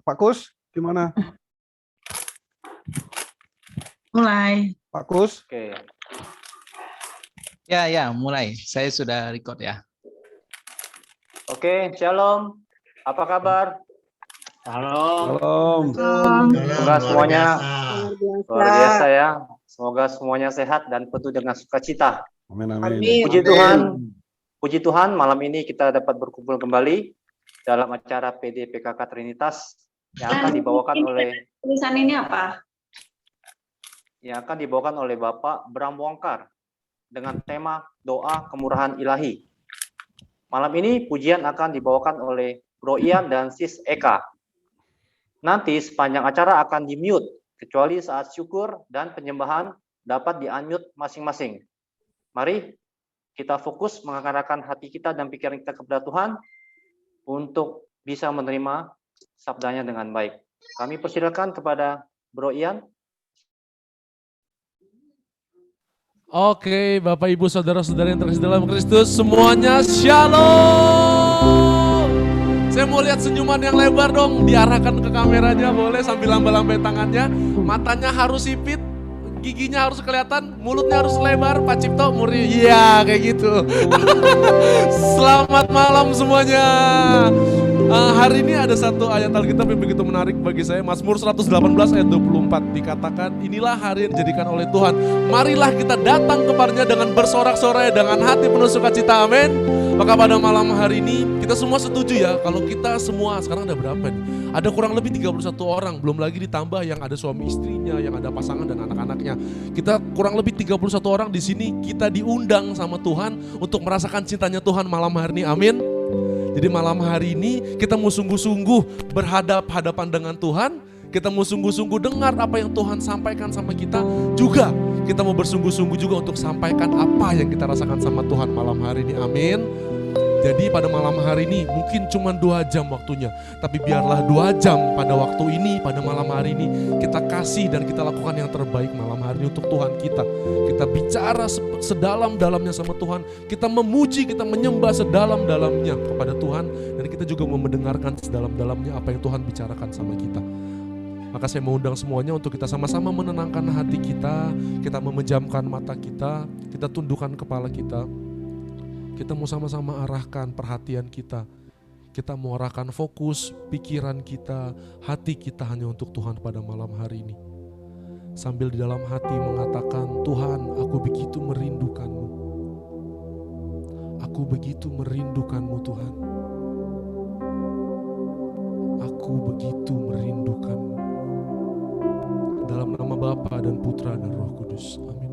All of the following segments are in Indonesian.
Pak Kus, gimana? Mulai. Pak Kus? Oke. Ya, mulai. Saya sudah record ya. Oke, shalom. Apa kabar? Salam. Semoga semuanya luar biasa ya. Semoga semuanya sehat dan penuh dengan sukacita. Amin, amin. Puji Tuhan, malam ini kita dapat berkumpul kembali dalam acara PD-PKK Trinitas yang akan dibawakan oleh Tulisan ini apa? Bapak Bram Wongkar dengan tema doa kemurahan ilahi. Malam ini pujian akan dibawakan oleh Bro Ian dan Sis Eka. Nanti sepanjang acara akan di-mute, kecuali saat syukur dan penyembahan dapat di-unmute masing-masing. Mari kita fokus mengarahkan hati kita dan pikiran kita kepada Tuhan untuk bisa menerima sabdanya dengan baik. Kami persilakan kepada Bro Ian. Oke, Bapak Ibu Saudara-saudara yang terkasih dalam Kristus, semuanya shalom. Saya mau lihat senyuman yang lebar dong, diarahkan ke kameranya boleh sambil lambai-lambai tangannya. Matanya harus sipit, giginya harus kelihatan, mulutnya harus lebar. Pak Cipto, iya kayak gitu. Selamat malam semuanya. Hari ini ada satu ayat Alkitab yang begitu menarik bagi saya. Mazmur 118 ayat 24 dikatakan, inilah hari yang dijadikan oleh Tuhan. Marilah kita datang kepadanya dengan bersorak-sorai, dengan hati penuh sukacita. Amin. Maka pada malam hari ini kita semua setuju ya, kalau kita semua sekarang ada berapa nih? Ada kurang lebih 31 orang, belum lagi ditambah yang ada suami istrinya, yang ada pasangan dan anak-anaknya. Kita kurang lebih 31 orang di sini, kita diundang sama Tuhan untuk merasakan cintanya Tuhan malam hari ini. Amin. Jadi malam hari ini kita mau sungguh-sungguh berhadapan dengan Tuhan. Kita mau sungguh-sungguh dengar apa yang Tuhan sampaikan sama kita. Juga kita mau bersungguh-sungguh juga untuk sampaikan apa yang kita rasakan sama Tuhan malam hari ini. Amin. Jadi pada malam hari ini mungkin cuma 2 jam waktunya. Tapi biarlah 2 jam pada waktu ini, pada malam hari ini kita kasih dan kita lakukan yang terbaik malam hari ini untuk Tuhan kita. Kita bicara sedalam-dalamnya sama Tuhan. Kita memuji, kita menyembah sedalam-dalamnya kepada Tuhan. Dan kita juga mau mendengarkan sedalam-dalamnya apa yang Tuhan bicarakan sama kita. Maka saya mengundang semuanya untuk kita sama-sama menenangkan hati kita. Kita memejamkan mata kita tundukkan kepala kita. Kita mau sama-sama arahkan perhatian kita. Kita mau arahkan fokus pikiran kita, hati kita hanya untuk Tuhan pada malam hari ini. Sambil di dalam hati mengatakan, Tuhan, aku begitu merindukan-Mu. Aku begitu merindukan-Mu Tuhan. Aku begitu merindukan-Mu. Dalam nama Bapa dan Putra dan Roh Kudus. Amin.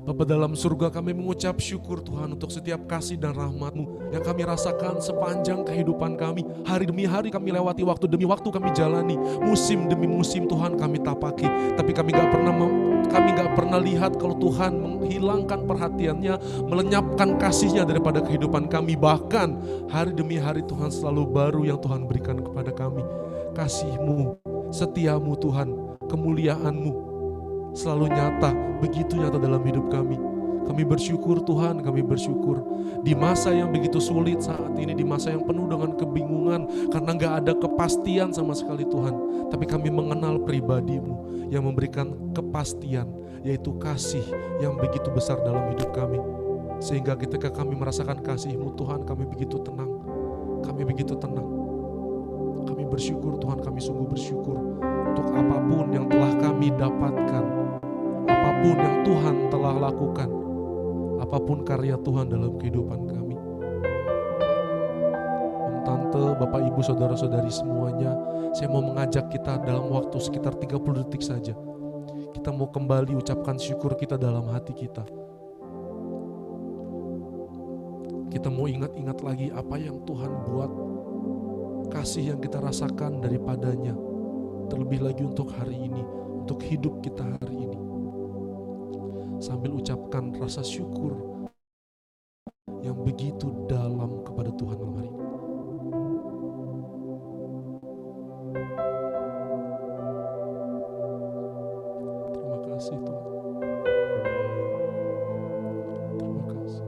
Bapa dalam surga, kami mengucap syukur Tuhan untuk setiap kasih dan rahmat-Mu yang kami rasakan sepanjang kehidupan kami. Hari demi hari kami lewati, waktu demi waktu kami jalani, musim demi musim Tuhan kami tapaki. Tapi kami gak pernah lihat kalau Tuhan menghilangkan perhatiannya, melenyapkan kasih-Nya daripada kehidupan kami. Bahkan hari demi hari Tuhan selalu baru yang Tuhan berikan kepada kami. Kasih-Mu, setia-Mu Tuhan, kemuliaan-Mu selalu nyata, begitu nyata dalam hidup kami. Kami bersyukur Tuhan, kami bersyukur. Di masa yang begitu sulit saat ini, di masa yang penuh dengan kebingungan, karena gak ada kepastian sama sekali Tuhan. Tapi kami mengenal pribadi-Mu yang memberikan kepastian, yaitu kasih yang begitu besar dalam hidup kami. Sehingga ketika kami merasakan kasih-Mu Tuhan, kami begitu tenang. Kami begitu tenang. Kami bersyukur Tuhan, kami sungguh bersyukur untuk apapun yang telah kami dapatkan, apapun yang Tuhan telah lakukan, apapun karya Tuhan dalam kehidupan kami. Om Tante, Bapak Ibu, Saudara-saudari semuanya, saya mau mengajak kita dalam waktu sekitar 30 detik saja. Kita mau kembali ucapkan syukur kita dalam hati kita. Kita mau ingat-ingat lagi apa yang Tuhan buat, kasih yang kita rasakan daripadanya. Terlebih lagi untuk hari ini, untuk hidup kita hari ini. Sambil ucapkan rasa syukur yang begitu dalam kepada Tuhan malam hari ini. Terima kasih Tuhan. Terima kasih.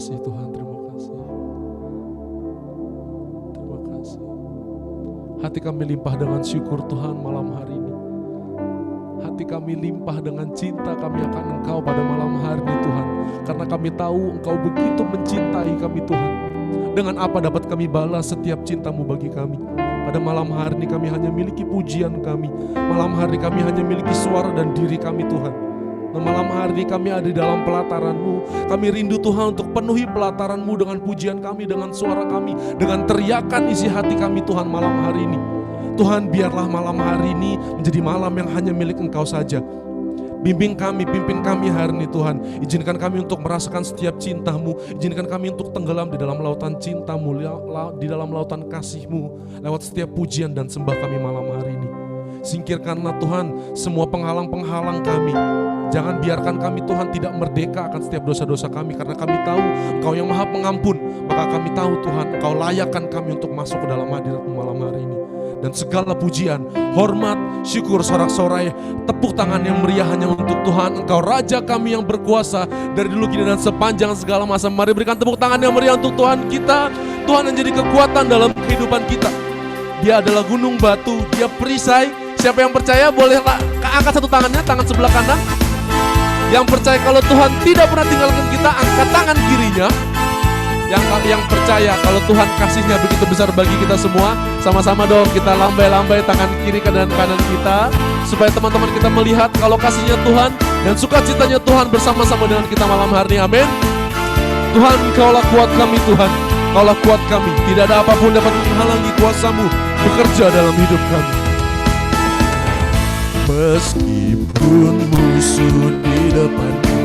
kasih Tuhan, terima kasih. Terima kasih. Hati kami limpah dengan syukur Tuhan malam hari ini. Hati kami limpah dengan cinta kami akan Engkau pada malam hari ini Tuhan. Karena kami tahu Engkau begitu mencintai kami Tuhan. Dengan apa dapat kami balas setiap cinta-Mu bagi kami? Pada malam hari ini kami hanya miliki pujian kami. Malam hari ini kami hanya miliki suara dan diri kami Tuhan. Dan malam hari ini kami ada di dalam pelataran-Mu. Kami rindu Tuhan untuk penuhi pelataran-Mu dengan pujian kami, dengan suara kami, dengan teriakan isi hati kami Tuhan malam hari ini. Tuhan, biarlah malam hari ini menjadi malam yang hanya milik Engkau saja. Bimbing kami, pimpin kami hari ini Tuhan. Izinkan kami untuk merasakan setiap cinta-Mu. Izinkan kami untuk tenggelam di dalam lautan cinta-Mu, di dalam lautan kasih-Mu, lewat setiap pujian dan sembah kami malam hari ini. Singkirkanlah Tuhan semua penghalang-penghalang kami. Jangan biarkan kami Tuhan tidak merdeka akan setiap dosa-dosa kami. Karena kami tahu Engkau yang maha pengampun. Maka kami tahu Tuhan Engkau layakkan kami untuk masuk ke dalam hadirat-Mu malam hari ini. Dan segala pujian, hormat, syukur, sorak-sorai, tepuk tangan yang meriah hanya untuk Tuhan. Engkau Raja kami yang berkuasa dari dulu kini dan sepanjang segala masa. Mari berikan tepuk tangan yang meriah untuk Tuhan kita. Tuhan yang jadi kekuatan dalam kehidupan kita. Dia adalah gunung batu, dia perisai. Siapa yang percaya bolehlah angkat satu tangannya, tangan sebelah kanan. Yang percaya kalau Tuhan tidak pernah tinggalkan kita, angkat tangan kirinya. Yang percaya kalau Tuhan kasihnya begitu besar bagi kita semua, sama-sama dong kita lambai-lambai tangan kiri dan kanan kita, supaya teman-teman kita melihat kalau kasihnya Tuhan dan sukacitanya Tuhan bersama-sama dengan kita malam hari ini. Amin. Tuhan, Engkaulah kuat kami Tuhan, Engkaulah kuat kami. Tidak ada apapun dapat menghalangi kuasa-Mu bekerja dalam hidup kami. Meskipun musuh di depanku,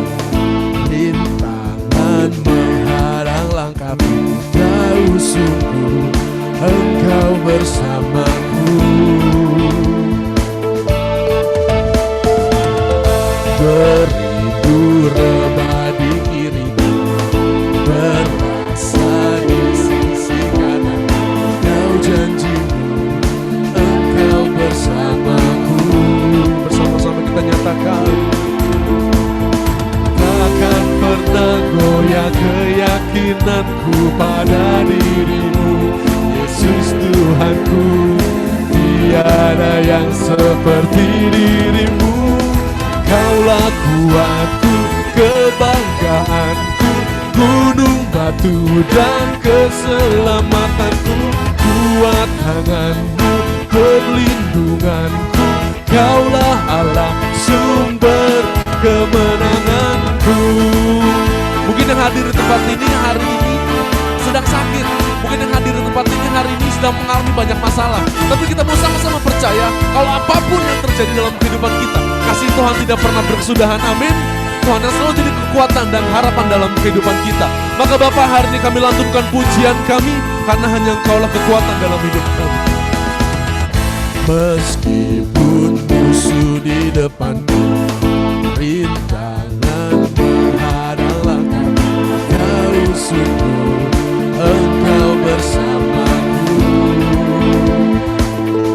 rintangan menghadang langkahku, jauh sungguh Engkau bersamaku. Beribu rebah di kiriku, berasa di sisi kanan. Kau janji-Mu, Engkau bersamaku. Bersama-sama kita nyatakan, takkan pernah goyah keyakinanku pada diri-Mu, Yesus Tuhanku. Tiada yang seperti diri-Mu. Kaulah kuatku, kebanggaanku, gunung batu dan keselamatanku. Kuat tangan-Mu, perlindunganku. Kaulah Allah, sumber kemenanganku. Mungkin yang hadir di tempat ini hari ini sedang sakit. Mungkin yang hadir di tempat ini hari ini sedang mengalami banyak masalah. Tapi kita mau sama-sama percaya kalau apapun yang terjadi dalam kehidupan kita, kasih Tuhan tidak pernah berkesudahan. Amin. Tuhan yang selalu jadi kekuatan dan harapan dalam kehidupan kita. Maka Bapa, hari ini kami lantunkan pujian kami, karena hanya Engkaulah kekuatan dalam hidup kami. Meskipun musuh di depanku, rintangan menghadang langkahku, jauh sungguh Engkau bersamaku.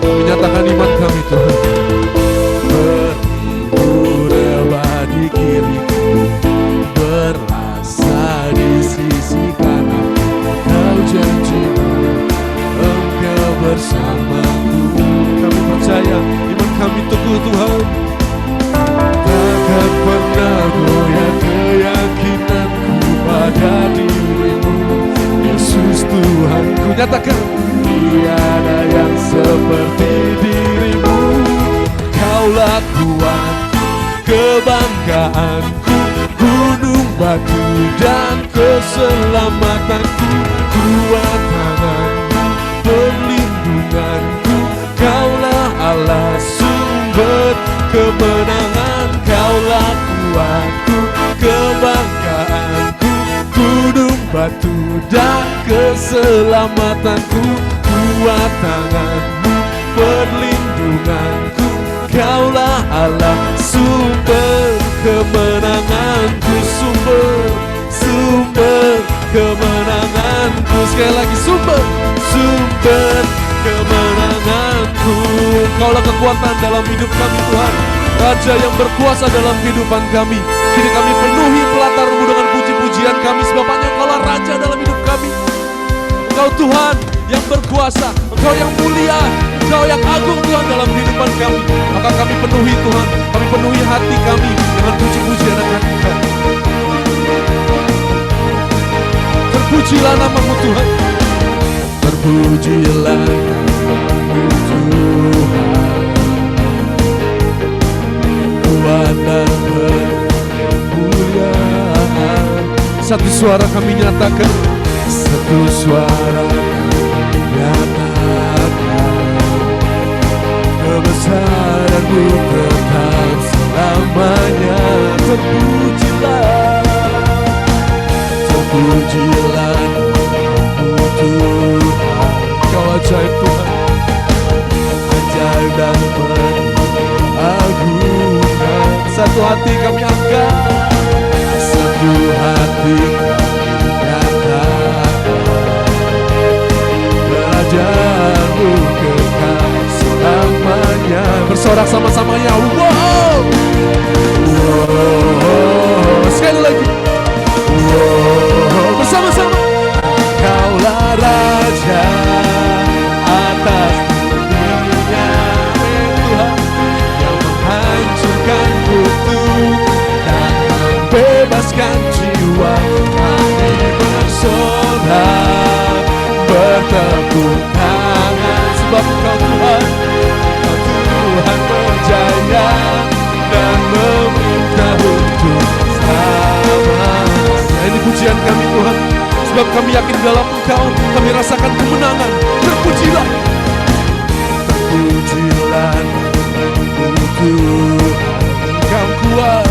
Menyatakan iman kami Tuhan. Beribu rebah di kiriku, berasa di sisi kanan. Kau janji-Mu, Engkau bersamaku. Kami percaya, iman kami teguh Tuhan. Takkan pernah goyah keyakinanku pada diri-Mu, Yesus Tuhanku. Nyatakan, tiada yang seperti diri-Mu. Kaulah kuatku, kebanggaanku, gunung batu dan keselamatanku. Kuat tangan-Mu, perlindunganku. Kaulah Allah, sumber kemenangan. Kaulah kuatku, kebanggaanku, gunung batu dan keselamatanku. Kuat tangan-Mu, perlindunganku. Kaulah Allah, sumber kemenanganku. Sumber kemenanganku. Sekali lagi, sumber kemenanganku. Kaulah kekuatan dalam hidup kami Tuhan, Raja yang berkuasa dalam kehidupan kami. Kini kami penuhi pelataran-Mu dengan puji-pujian. pujian kami sebab hanya Engkau-lah Raja dalam hidup kami. Engkau Tuhan yang berkuasa, Engkau yang mulia, Engkau yang agung Tuhan dalam kehidupan kami. Maka kami penuhi Tuhan, kami penuhi hati kami dengan puji-pujian akan Engkau. Terpujilah nama-Mu Tuhan. Terpujilah nama-Mu Tuhan. Tuhan dan berkemuliaan. Satu suara kami nyatakan, satu suara kami nyatakan, kebesaran-Mu tetap selamanya. Terpujilah, terpujilah nama-Mu Tuhan. Kau ajaib Tuhan, ajaib dan agungan. Satu hati kami angkat, satu hati kami nyatakan, Kerajaan-Mu kekal selamanya. Bersorak sama-sama ya, wow, wow. Sekali lagi, wow. Bersama-sama. Engkau-lah Raja atas dunia, Tuhan yang menghancurkan kutuk dan membebaskan jiwa. Kami bersorak, bertepuk tangan sebab Engkau Tuhan, Engkau Tuhan berjaya dan meminta untuk selamanya. Ini pujian kami Tuhan, sebab kami yakin dalam Engkau kami rasakan kemenangan. Terpujilah, terpujilah nama-Mu Tuhan. Engkau kuat,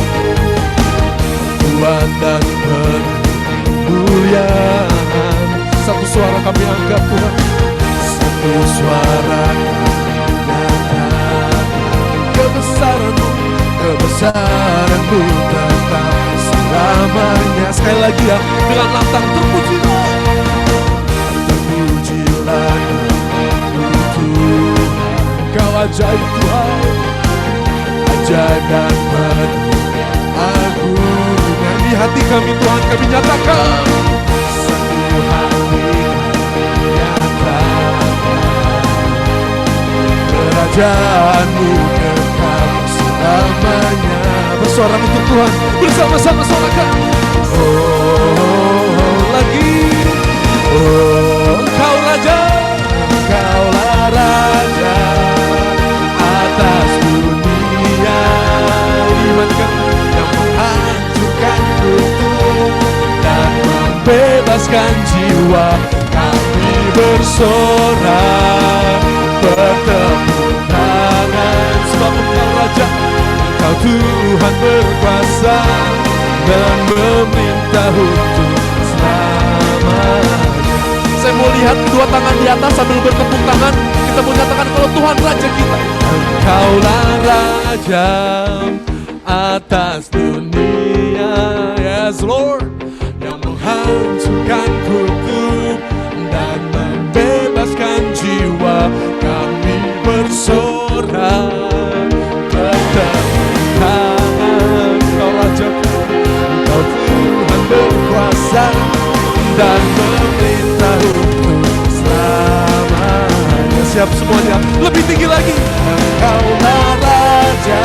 kuat dan berkemuliaan. Satu suara kami angkat Tuhan, satu suara kami nyatakan, kebesaran-Mu, kebesaran-Mu tetap selamanya. Sekali lagi ya, dengan lantang terpujilah, terpujilah nama-Mu Tuhan. Kau ajaib Tuhan, ajaib dan agungan. Di hati kami Tuhan kami nyatakan, satu hati kami nyatakan, Kerajaan-Mu kekal selamanya. Bersuara untuk Tuhan, bersama-sama suarakan. Oh, lagi. Oh, Engkau Raja, Engkau-lah Raja atas dunia. Imankan yang menghancurkan kutuk dan membebaskan jiwa. Kami bersorak, bertepuk tangan sebab Engkau Raja, Engkau Tuhan berkuasa dan meminta untuk selamanya. Saya mau lihat kedua tangan di atas sambil bertepuk tangan. Kita mau nyatakan kalau Tuhan Raja kita. Engkau-lah Raja atas dunia, yes Lord, yang menghancurkan kutuk dan membebaskan jiwa. Kami bersorak, bertepuk tangan. Engkau Raja, Engkau Tuhan berkuasa dan memerintah untuk selamanya. Siap semuanya, lebih tinggi lagi. Engkau-lah Raja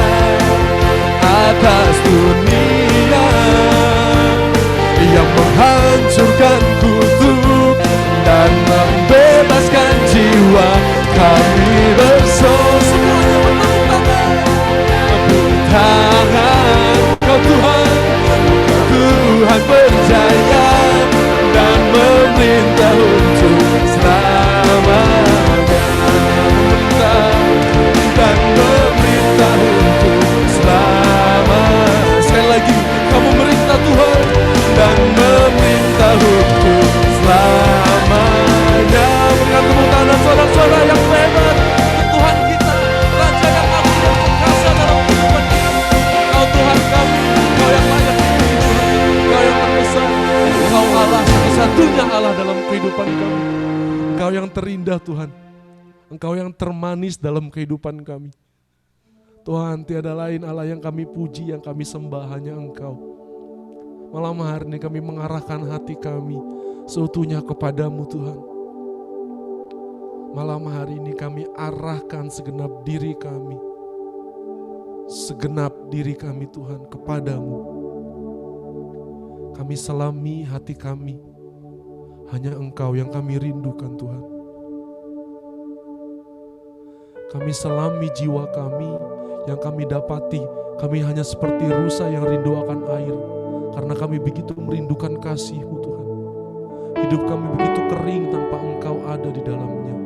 atas dunia, yang menghancurkan kutuk dan membebaskan jiwa. Kami bersorak, semuanya bertepuk tangan. Engkau Tuhan, Engkau Tuhan berjaya dan memerintah untuk selamanya. Dan memerintah untuk selamanya. Sekali lagi, kamu merintah Tuhan dan memerintah untuk selamanya. Berikan tepuk tangan suara-suara yang hebat untuk Tuhan kita, Raja yang agung dan perkasa dalam kehidupan kita. Kau Tuhan kami, Kau yang layak dipuji, Kau yang terbesar, Kau Allah satu-satunya Allah dalam kehidupan kami. Engkau yang terindah Tuhan, Engkau yang termanis dalam kehidupan kami. Tuhan, tiada lain Allah yang kami puji, yang kami sembah, hanya Engkau. Malam hari ini kami mengarahkan hati kami seutuhnya kepadamu Tuhan. Malam hari ini kami arahkan segenap diri kami Tuhan kepadamu. Kami selami hati kami, hanya Engkau yang kami rindukan Tuhan. Kami selami jiwa kami yang kami dapati, kami hanya seperti rusa yang rindu akan air, karena kami begitu merindukan kasih-Mu Tuhan. Hidup kami begitu kering tanpa Engkau ada di dalamnya.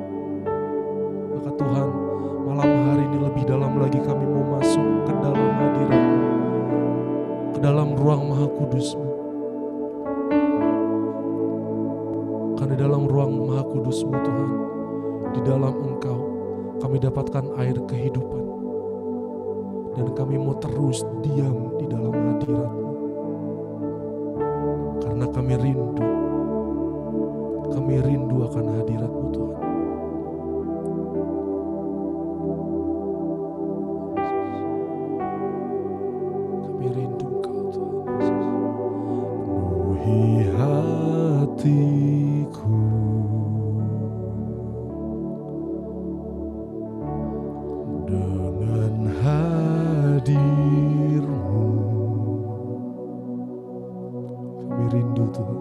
Maka Tuhan, malam hari ini lebih dalam lagi kami mau masuk ke dalam hadirat-Mu, ke dalam ruang Maha Kudus-Mu. Karena di dalam ruang Maha Kudus-Mu Tuhan, di dalam Engkau kami dapatkan air kehidupan. Dan kami mau terus diam di dalam hadirat-Mu. Karena kami rindu akan hadirat-Mu Tuhan. Kami rindu Engkau Tuhan Yesus. Penuhi hatiku dengan hadir-Mu. Kami rindu Tuhan.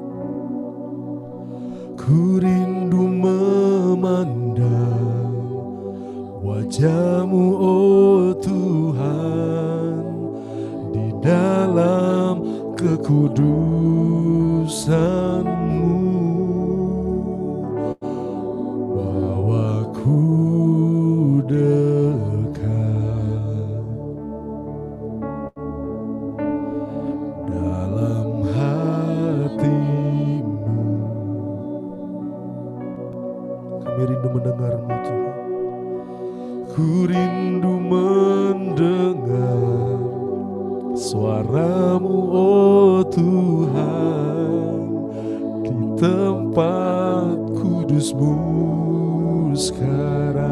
Ku rindu memandang wajah-Mu oh Tuhan, di dalam kekudusan-Mu. Bawaku dekat dalam hati-Mu. Kami rindu mendengar-Mu Tuhan. Ku rindu mendengar suara-Mu oh Tuhan, di tempat kudus-Mu sekarang.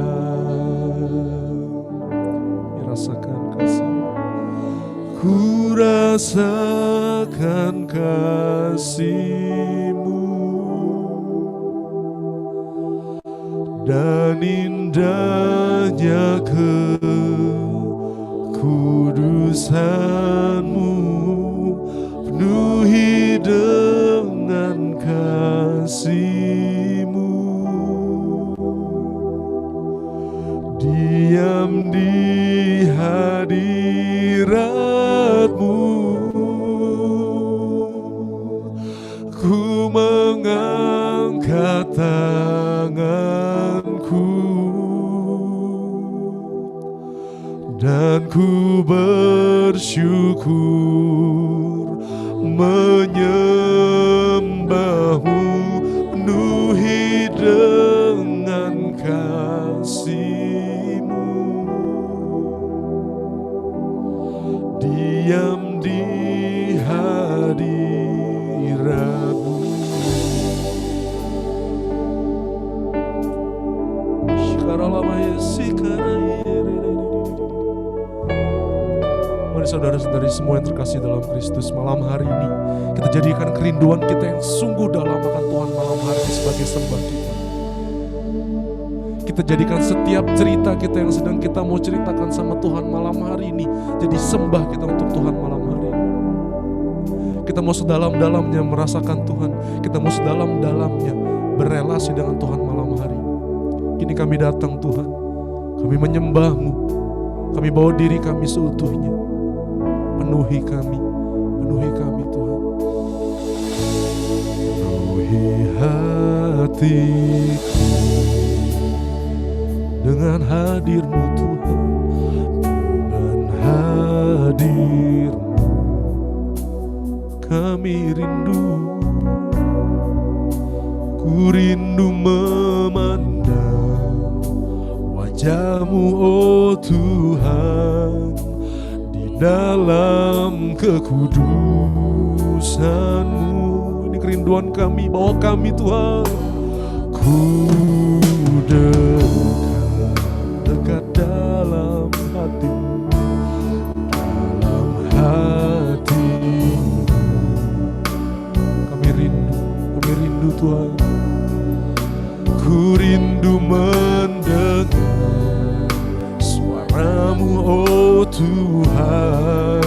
Rasakan kasih. Ku rasakan kasih-Mu dan indahnya kekudusan-Mu, penuhi dengan kasih-Mu. Diam di hadirat-Mu, ku mengangkat tanganku dan ku bersyukur menyembah-Mu, penuhi dengan kasih-Mu. Diam di hadirat-Mu. Mari saudara-saudari semua yang terkasih dalam Kristus, malam hari ini kita jadikan kerinduan kita yang sungguh dalam akan Tuhan malam hari ini sebagai sembah kita. Kita jadikan setiap cerita kita yang sedang kita mau ceritakan sama Tuhan malam hari ini jadi sembah kita untuk Tuhan malam hari ini. Kita mau sedalam-dalamnya merasakan Tuhan, kita mau sedalam-dalamnya berelasi dengan Tuhan malam hari ini. Kini kami datang Tuhan, kami menyembah-Mu, kami bawa diri kami seutuhnya. Penuhi kami Tuhan. Penuhi hatiku dengan hadir-Mu Tuhan, dengan hadir-Mu kami rindu. Ku rindu memandang wajah-Mu oh Tuhan, di dalam kekudusan-Mu. Ini kerinduan kami, bawa kami Tuhan. Ku dekat dalam hati-Mu, dalam hati-Mu. Tuhan,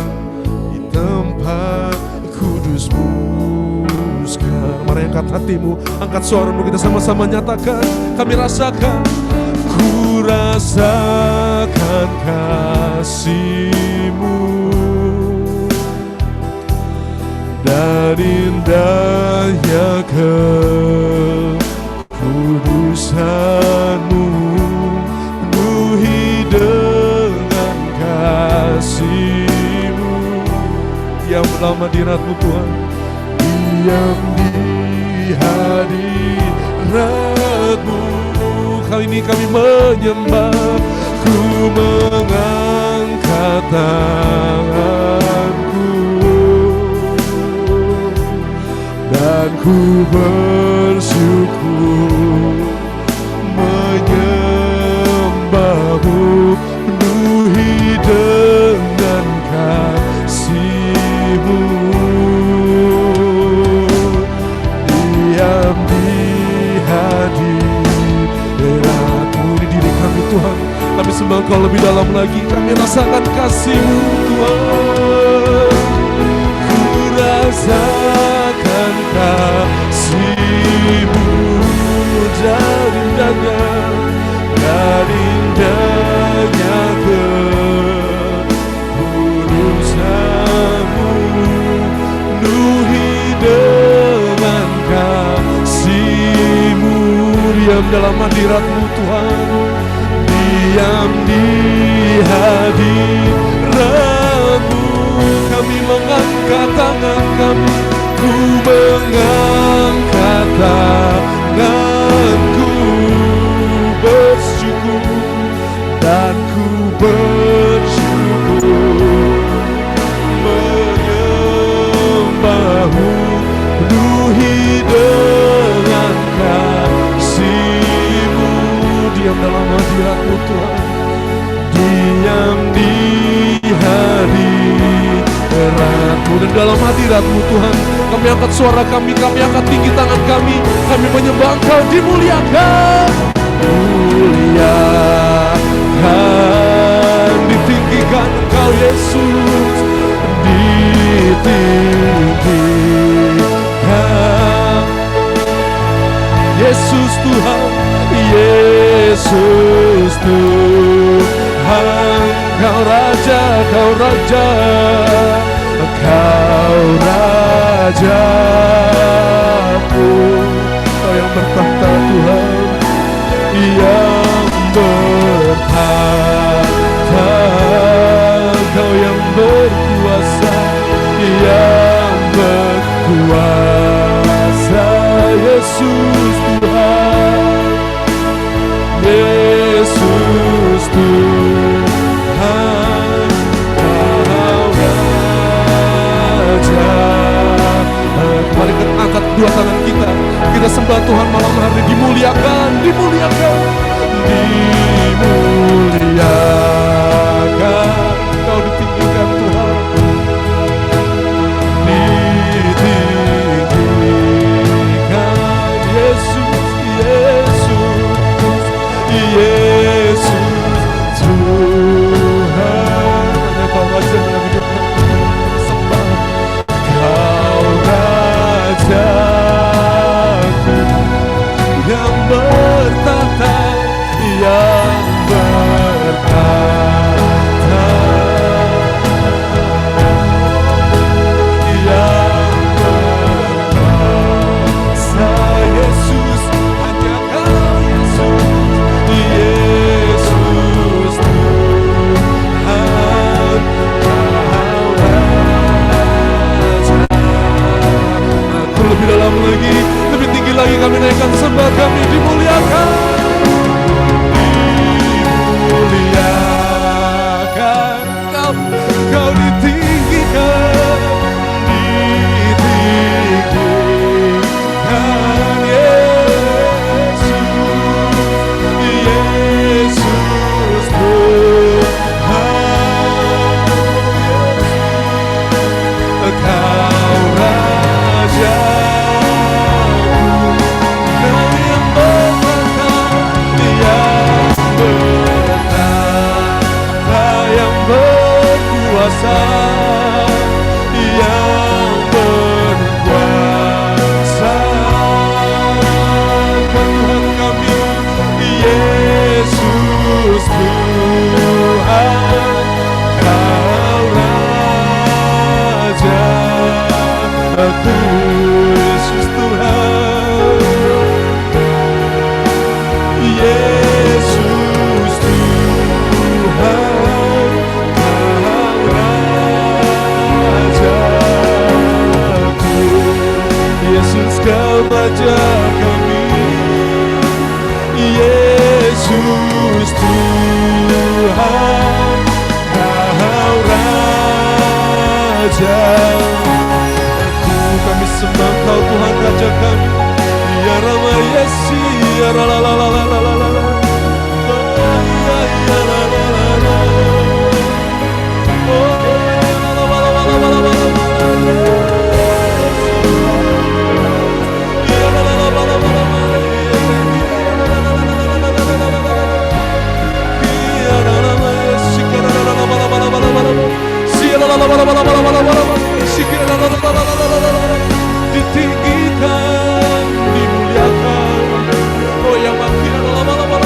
di tempat kudus-Mu sekarang. Mari angkat hatimu, angkat suaramu, kita sama-sama nyatakan. Kami rasakan, ku rasakan kasih-Mu dan indahnya kekudusan-Mu, penuhi dengan kasih-Mu. Diam dalam hadirat-Mu Tuhan, diam di hadirat-Mu. Kali ini kami menyembah, ku mengangkat tanganku dan ku bersyukur menyembah-Mu, penuhi dengan kasih-Mu. Diam di hadirat-Mu, di diri kami Tuhan, kami sembah Engkau lebih dalam lagi. Kami rasakan kasih-Mu Tuhan, ku rasakan kasih-Mu dan indahnya kekudusan-Mu, penuhi dengan kasih-Mu. Diam dalam hadirat-Mu Tuhan, diam di hadirat-Mu. Kami mengangkat tangan kami, ku mengangkat tanganku, bersyukur dan ku bersyukur menyembah-Mu, penuhi dengan kasih-Mu. Diam dalam hadirat-Mu Tuhan, diam di hadirat-Mu. Dan dalam hadirat-Mu Tuhan, kami angkat suara kami angkat tinggi tangan kami menyembah Engkau. Dimuliakan, muliakan, ditinggikan Engkau Yesus, ditinggikan Yesus Tuhan, Yesus Tuhan. Kau Raja, Kau Raja, Kau Raja-Ku. Kau yang bertahta Tuhan, yang bertahta. Kau yang berkuasa, yang berkuasa. Yesus Tuhan, Yesus Tuhan, Kau Raja. Mari kita angkat dua tangan kita sembah Tuhan malam hari. Dimuliakan, dimuliakan, dimuliakan. Kau ditinggikan Tuhan, ditinggikan Yesus, Yesus, Yesus Tuhan. kuasa yang berkuasa. Tuhan kami, Yesus Tuhan, Kau Raja. Yesus Tuhan, Yesus Tuhan, Kau Rajaku. Yesus Kau Raja kami, Yesus Tuhan, Kau Rajaku. Kami sembah Kau Tuhan Raja kami. Ya Rama Yesi, ya la la la la la la la la. Oh ya ya la la la la. Oh ya la la la la la la la. Ya la la la la la la. Ya la la la Yesi, ya la la la la la la la la. Si la la la la la la la la la. Si la la la la la la la la. Ditinggikan, dimuliakan. Oh yang makin lama-lama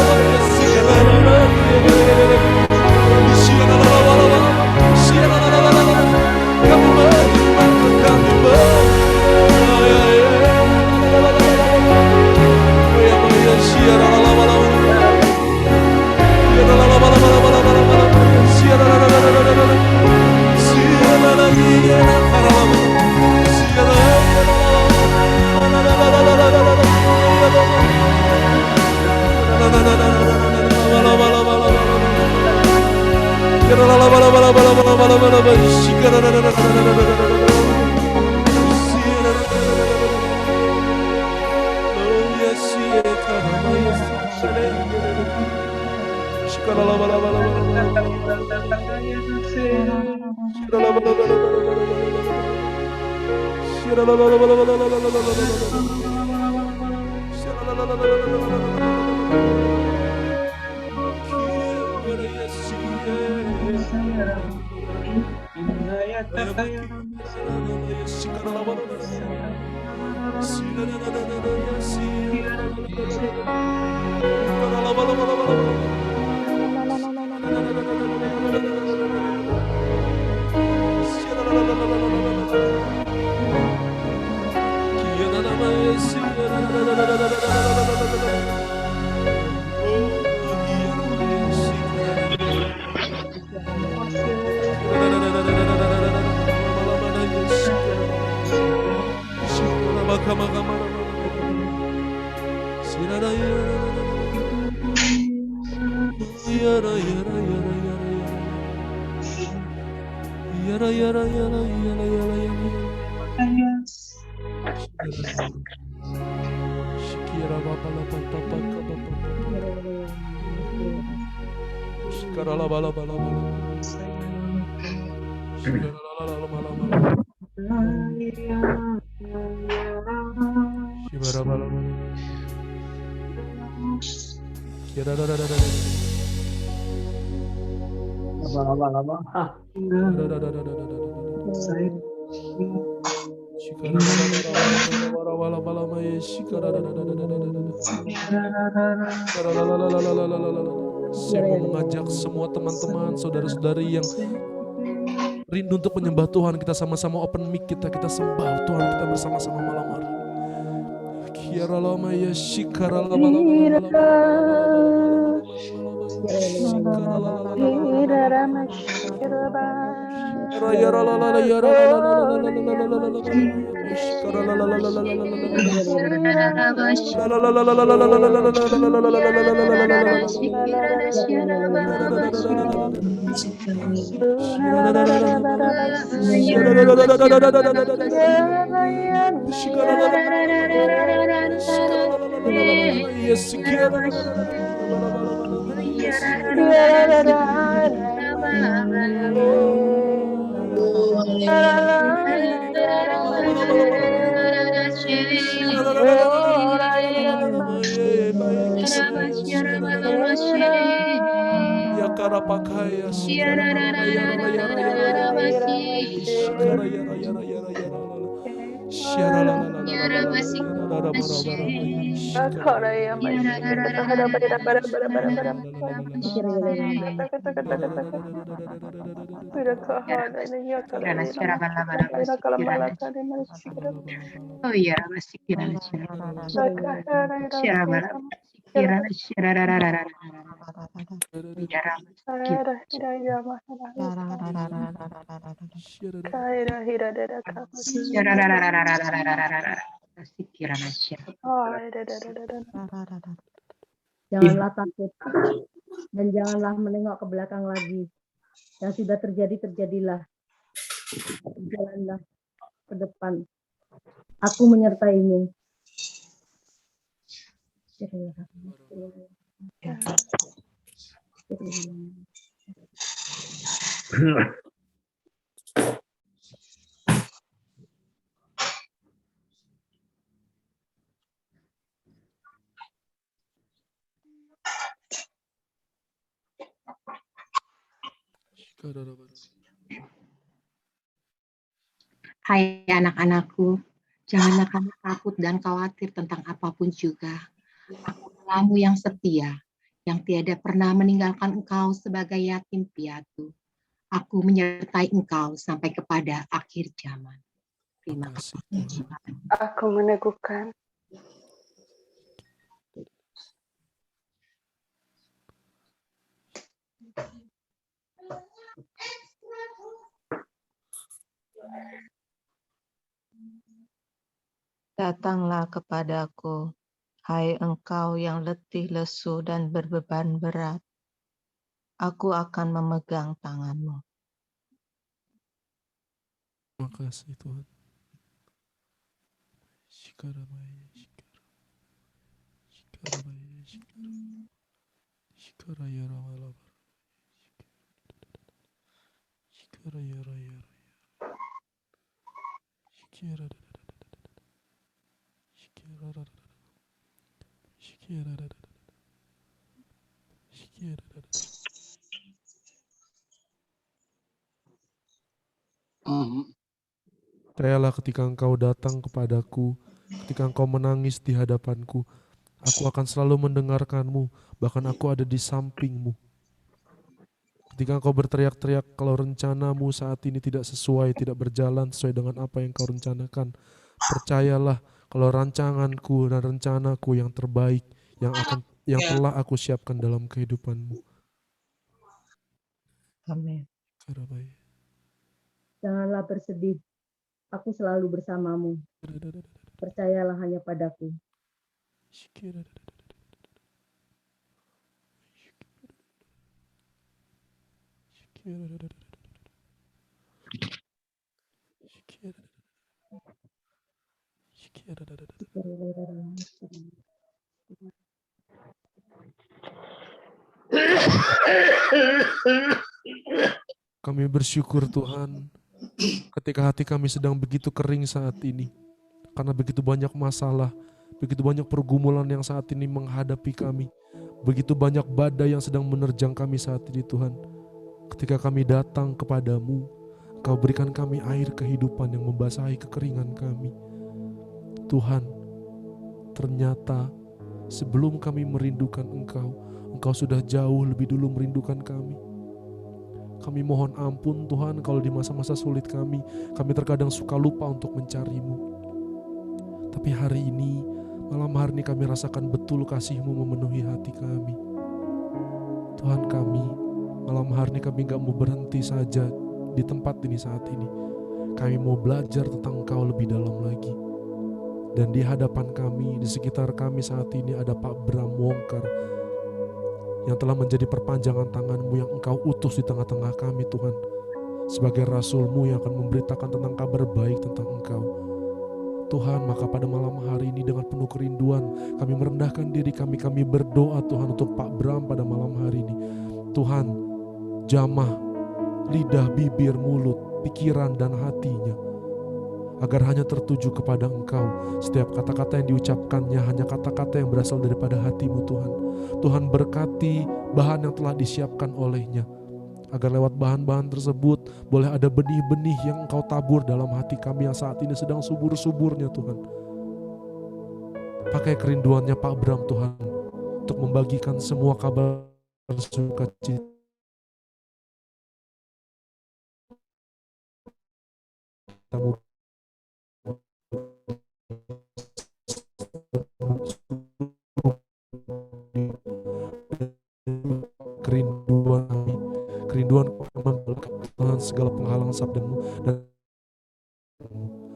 Saya mau mengajak semua teman-teman, saudara-saudari yang rindu untuk menyembah Tuhan, kita sama-sama open mic kita sembah Tuhan kita bersama-sama malam hari. Shikara pakaya, shikara mala yara la yara yara la la. Shikara yara yara yara yara la la. Shara la la la la la la la la yara la la bara bara bara. Shikara yara yara Kirana shara bala bala basi kirana oh iya basi kirana shara shara bala kirana shara rara rara yara shara rara rara rara basi kirana shara Janganlah takut dan janganlah menengok ke belakang lagi. Yang sudah terjadi, terjadilah. Jalanlah ke depan. Aku menyertaimu. Hai anak-anakku, janganlah kamu takut dan khawatir tentang apapun juga. Aku Allahmu yang setia, yang tiada pernah meninggalkan engkau sebagai yatim piatu. Aku menyertai engkau sampai kepada akhir zaman. Terima kasih. Aku meneguhkan. Datanglah kepadaku, hai engkau yang letih lesu dan berbeban berat. Aku akan memegang tanganmu. Terima kasih Tuhan. Shikara maya shikara. Shikara maya shikara. Shikara yara mala bara. Shikara yara yara. Shikara da da da da da. Shikara da da da. Shikara da da da. Shikara da da. Percayalah ketika engkau datang kepadaku, ketika engkau menangis di hadapanku, aku akan selalu mendengarkanmu, bahkan aku ada di sampingmu. Ketika engkau berteriak-teriak kalau rencanamu saat ini tidak sesuai, tidak berjalan sesuai dengan apa yang kau rencanakan, percayalah kalau rancanganku dan rencanaku yang terbaik, yang telah aku siapkan dalam kehidupanmu. Amin. Janganlah bersedih. Aku selalu bersamamu. Percayalah hanya padaku. Kami bersyukur Tuhan, ketika hati kami sedang begitu kering saat ini, karena begitu banyak masalah, begitu banyak pergumulan yang saat ini menghadapi kami, begitu banyak badai yang sedang menerjang kami saat ini Tuhan. Ketika kami datang kepadamu, Kau berikan kami air kehidupan yang membasahi kekeringan kami. Tuhan, ternyata sebelum kami merindukan Engkau, Engkau sudah jauh lebih dulu merindukan kami. Kami mohon ampun Tuhan kalau di masa-masa sulit kami terkadang suka lupa untuk mencari-Mu. Tapi hari ini, malam hari ini kami rasakan betul kasih-Mu memenuhi hati kami. Tuhan kami, malam hari ini kami gak mau berhenti saja di tempat ini saat ini. Kami mau belajar tentang Engkau lebih dalam lagi. Dan di hadapan kami, di sekitar kami saat ini ada Pak Bram Wongkar yang telah menjadi perpanjangan tangan-Mu yang Engkau utus di tengah-tengah kami Tuhan. Sebagai Rasul-Mu yang akan memberitakan tentang kabar baik tentang Engkau. Tuhan, maka pada malam hari ini dengan penuh kerinduan kami merendahkan diri kami berdoa Tuhan untuk Pak Bram pada malam hari ini. Tuhan, jamah lidah, bibir, mulut, pikiran dan hatinya. agar hanya tertuju kepada Engkau. Setiap kata-kata yang diucapkannya hanya kata-kata yang berasal daripada hati-Mu Tuhan. Tuhan berkati bahan yang telah disiapkan olehnya, agar lewat bahan-bahan tersebut boleh ada benih-benih yang Engkau tabur dalam hati kami yang saat ini sedang subur-suburnya Tuhan. Pakai kerinduannya Pak Bram Tuhan untuk membagikan semua kabar sukacita kerinduan membalikkan segala penghalang sabdamu, dan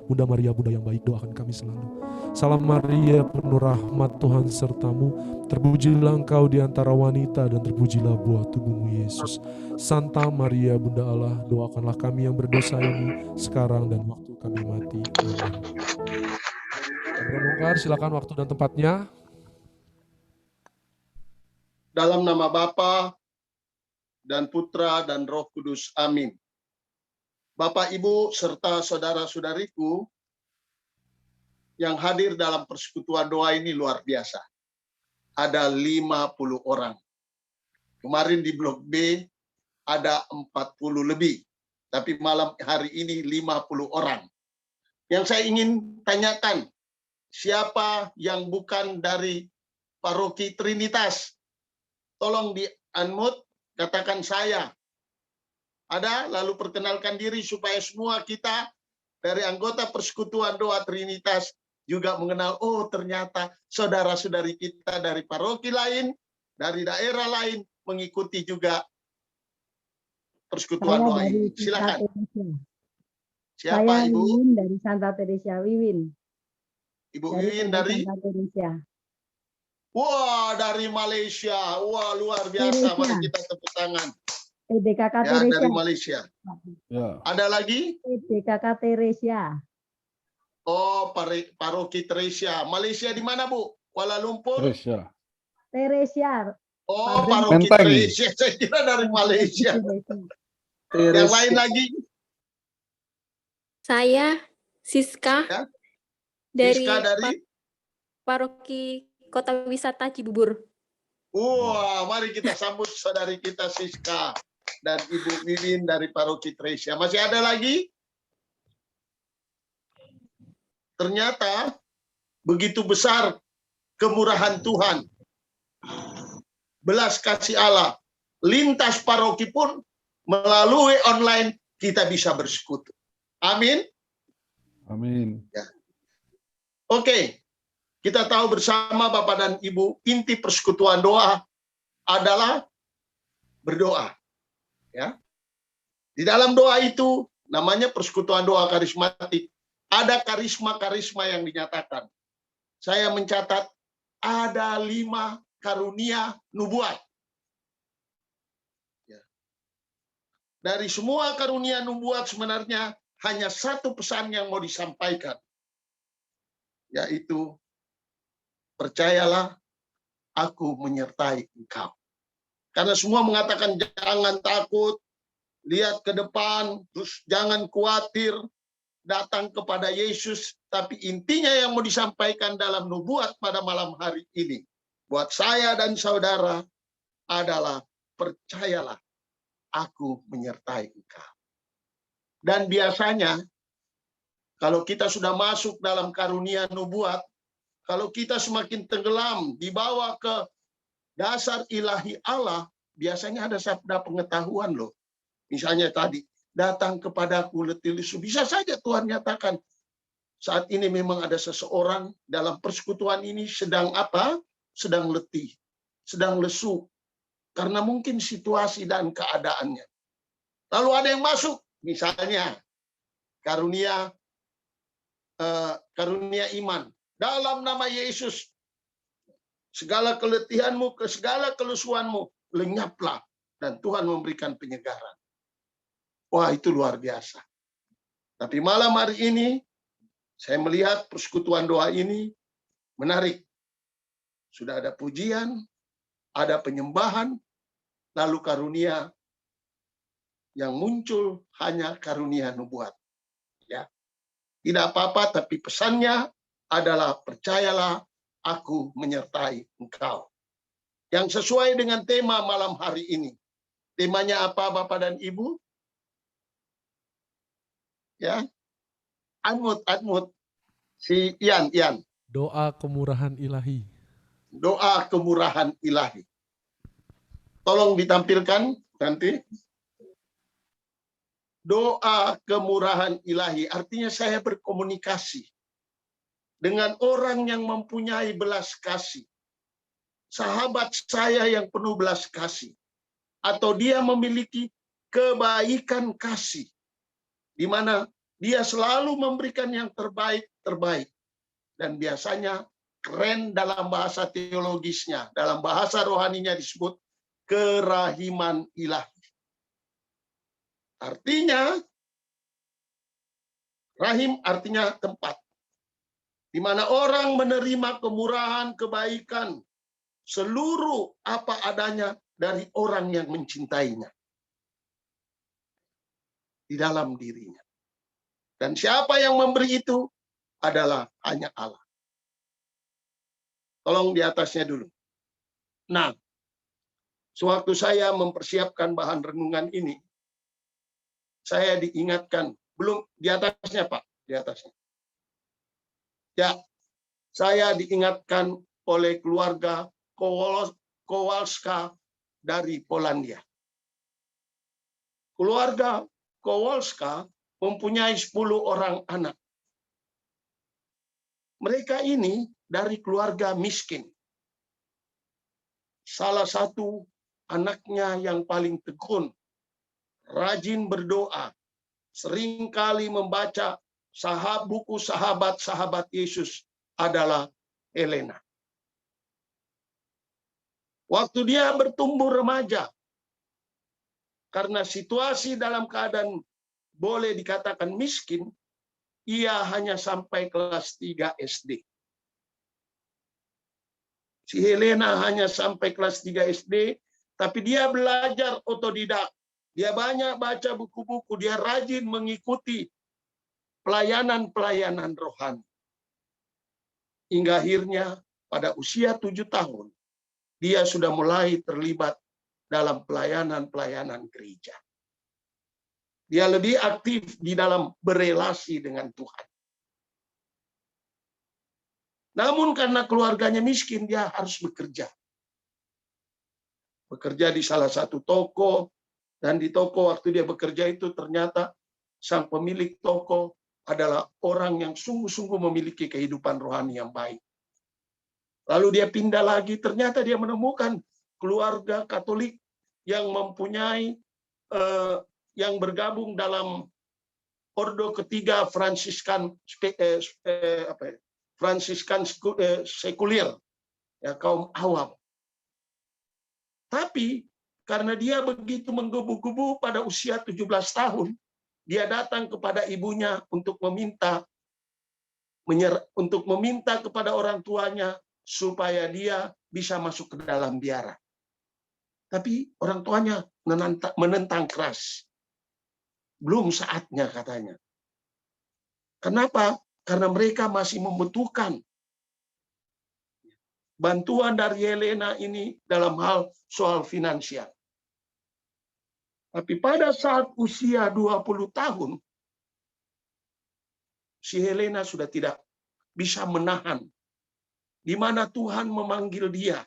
Bunda Maria, Bunda yang baik, doakan kami selalu. Salam Maria, penuh rahmat, Tuhan sertamu, terpujilah engkau di antara wanita dan terpujilah buah tubuhmu Yesus. Santa Maria, Bunda Allah, doakanlah kami yang berdosa ini sekarang dan waktu kami mati. Amin. Bongkar, silakan waktu dan tempatnya. Dalam nama Bapa dan Putra dan Roh Kudus. Amin. Bapak, Ibu, serta saudara-saudariku yang hadir dalam persekutuan doa ini luar biasa. Ada 50 orang. Kemarin di blok B ada 40 lebih. Tapi malam hari ini 50 orang. Yang saya ingin tanyakan, siapa yang bukan dari Paroki Trinitas? Tolong di-unmute, katakan saya. Ada, lalu perkenalkan diri supaya semua kita dari anggota Persekutuan Doa Trinitas juga mengenal, oh ternyata saudara-saudari kita dari paroki lain, dari daerah lain mengikuti juga Persekutuan Doa ini. Silakan. Siapa Saya Ibu? Wiwin dari Santa Teresia. Wiwin. Ibu Wiwin dari? Santa Teresia. Wah, dari Malaysia. Wah, luar biasa. Teresia. Mari kita tepuk tangan. EDKK Ya, Teresia. dari Malaysia. Ya. Ada lagi? EDKK Teresia. Oh, Paroki Teresia. Malaysia di mana, Bu? Kuala Lumpur? Teresia. Teresia. Oh, Paroki Teresia. Saya kira dari Malaysia. Yang lain lagi? Saya Siska Ya. dari, Siska dari? Paroki Kota Wisata Cibubur. Wah, mari kita sambut saudari kita Siska dan Ibu Wiwin dari Paroki Teresia. Masih ada lagi? Ternyata begitu besar kemurahan Tuhan, belas kasih Allah, lintas paroki pun melalui online kita bisa bersekutu. Amin. Amin. Ya. Oke, kita tahu bersama Bapak dan Ibu, inti persekutuan doa adalah berdoa. Ya. Di dalam doa itu namanya persekutuan doa karismatik. Ada karisma-karisma yang dinyatakan. Saya mencatat ada 5 karunia nubuat. Ya. Dari semua karunia nubuat sebenarnya hanya satu pesan yang mau disampaikan, yaitu percayalah, aku menyertai engkau. Karena semua mengatakan jangan takut, lihat ke depan, terus jangan khawatir, datang kepada Yesus. Tapi intinya yang mau disampaikan dalam nubuat pada malam hari ini, buat saya dan saudara adalah percayalah, aku menyertai engkau. Dan biasanya, kalau kita sudah masuk dalam karunia nubuat, kalau kita semakin tenggelam, dibawa ke dasar ilahi Allah, biasanya ada sabda pengetahuan loh. Misalnya tadi, datang kepadaku letih lesu. Bisa saja Tuhan nyatakan, saat ini memang ada seseorang dalam persekutuan ini sedang apa? Sedang letih, sedang lesu. Karena mungkin situasi dan keadaannya. Lalu ada yang masuk, misalnya karunia iman. Dalam nama Yesus, segala keletihanmu, segala kelesuanmu, lenyaplah. Dan Tuhan memberikan penyegaran. Wah, itu luar biasa. Tapi malam hari ini, saya melihat persekutuan doa ini menarik. Sudah ada pujian, ada penyembahan, lalu karunia yang muncul hanya karunia nubuat. Ya. Tidak apa-apa, tapi pesannya adalah percayalah, aku menyertai engkau. Yang sesuai dengan tema malam hari ini. Temanya apa Bapak dan Ibu? Ya, Admut. Si Ian. Doa kemurahan ilahi. Doa kemurahan ilahi. Tolong ditampilkan nanti. Doa kemurahan ilahi artinya saya berkomunikasi dengan orang yang mempunyai belas kasih. Sahabat saya yang penuh belas kasih. Atau dia memiliki kebaikan kasih. Di mana dia selalu memberikan yang terbaik. Dan biasanya keren dalam bahasa teologisnya. Dalam bahasa rohaninya disebut kerahiman ilahi. Artinya, rahim artinya tempat. Di mana orang menerima kemurahan, kebaikan, seluruh apa adanya dari orang yang mencintainya. Di dalam dirinya. Dan siapa yang memberi itu adalah hanya Allah. Tolong di atasnya dulu. Nah, sewaktu saya mempersiapkan bahan renungan ini, saya diingatkan, belum di atasnya Pak, di atasnya. Ya, saya diingatkan oleh keluarga Kowalska dari Polandia. Keluarga Kowalska mempunyai 10 orang anak. Mereka ini dari keluarga miskin. Salah satu anaknya yang paling tekun, rajin berdoa, seringkali membaca buku sahabat-sahabat Yesus adalah Helena. Waktu dia bertumbuh remaja, karena situasi dalam keadaan boleh dikatakan miskin, ia hanya sampai kelas 3 SD. Si Helena hanya sampai kelas 3 SD, tapi dia belajar otodidak. Dia banyak baca buku-buku, dia rajin mengikuti pelayanan-pelayanan rohani. Hingga akhirnya pada usia 7 tahun, dia sudah mulai terlibat dalam pelayanan-pelayanan gereja. Dia lebih aktif di dalam berelasi dengan Tuhan. Namun karena keluarganya miskin, dia harus bekerja. Bekerja di salah satu toko, dan di toko waktu dia bekerja itu ternyata sang pemilik toko adalah orang yang sungguh-sungguh memiliki kehidupan rohani yang baik. Lalu dia pindah lagi, ternyata dia menemukan keluarga Katolik yang mempunyai yang bergabung dalam ordo ketiga Fransiskan sekuler, ya, kaum awam. Tapi karena dia begitu menggebu-gebu pada usia 17 tahun, dia datang kepada ibunya untuk meminta kepada orang tuanya supaya dia bisa masuk ke dalam biara. Tapi orang tuanya menentang keras. Belum saatnya katanya. Kenapa? Karena mereka masih membutuhkan bantuan dari Helena ini dalam hal soal finansial. Tapi pada saat usia 20 tahun, si Helena sudah tidak bisa menahan. Di mana Tuhan memanggil dia.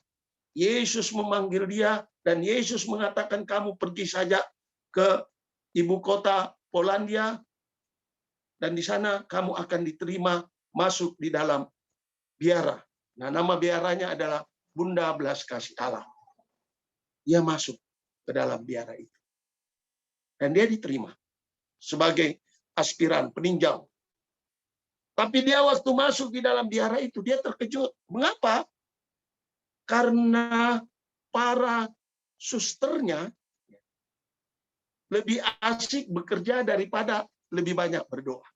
Yesus memanggil dia, dan Yesus mengatakan kamu pergi saja ke ibu kota Polandia, dan di sana kamu akan diterima masuk di dalam biara. Nah, nama biaranya adalah Bunda Belas Kasih Allah. Dia masuk ke dalam biara itu. Dan dia diterima sebagai aspiran peninjau. Tapi dia waktu masuk di dalam biara itu, dia terkejut. Mengapa? Karena para susternya lebih asik bekerja daripada lebih banyak berdoa.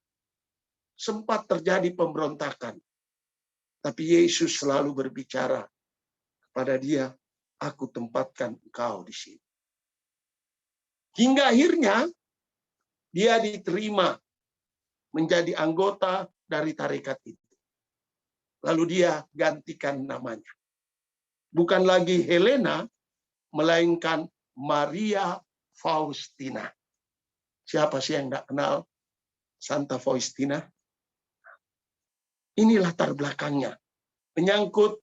Sempat terjadi pemberontakan. Tapi Yesus selalu berbicara kepada dia, aku tempatkan engkau di sini. Hingga akhirnya dia diterima menjadi anggota dari tarekat itu. Lalu dia gantikan namanya. Bukan lagi Helena, melainkan Maria Faustina. Siapa sih yang tidak kenal Santa Faustina? Ini latar belakangnya. Menyangkut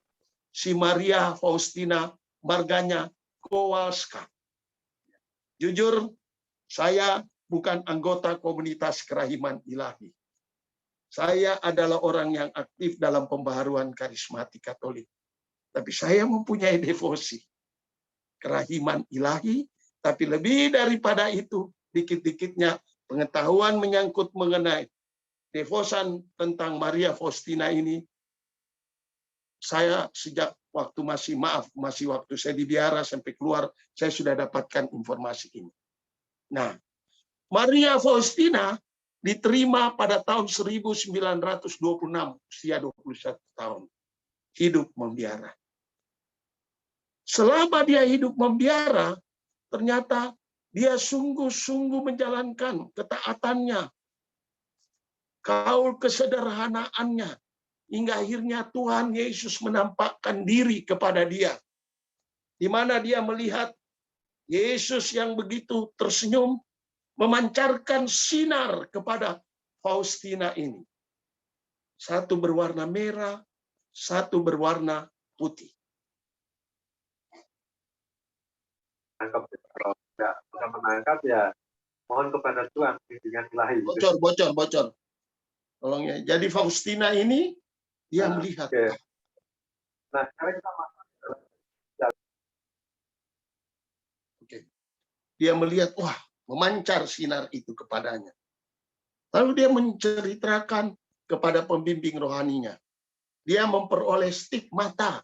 si Maria Faustina, marganya Kowalska. Jujur, saya bukan anggota komunitas kerahiman ilahi. Saya adalah orang yang aktif dalam pembaharuan karismatik Katolik. Tapi saya mempunyai devosi kerahiman ilahi, tapi lebih daripada itu, dikit-dikitnya pengetahuan menyangkut mengenai devosan tentang Maria Faustina ini, saya sejak waktu masih waktu saya di biara sampai keluar, saya sudah dapatkan informasi ini. Nah, Maria Faustina diterima pada tahun 1926, usia 21 tahun. Hidup membiara. Selama dia hidup membiara, ternyata dia sungguh-sungguh menjalankan ketaatannya, kaul kesederhanaannya, hingga akhirnya Tuhan Yesus menampakkan diri kepada dia, di mana dia melihat Yesus yang begitu tersenyum, memancarkan sinar kepada Faustina ini. Satu berwarna merah, satu berwarna putih. Kalau tidak bisa menangkap ya mohon kepada Tuhan bimbingan ilahi. Bocor. Tolong ya. Jadi Faustina ini dia melihat. Okay. Nah, sekarang kita dia melihat, wah, memancar sinar itu kepadanya. Lalu dia menceritakan kepada pembimbing rohaninya. Dia memperoleh stigmata.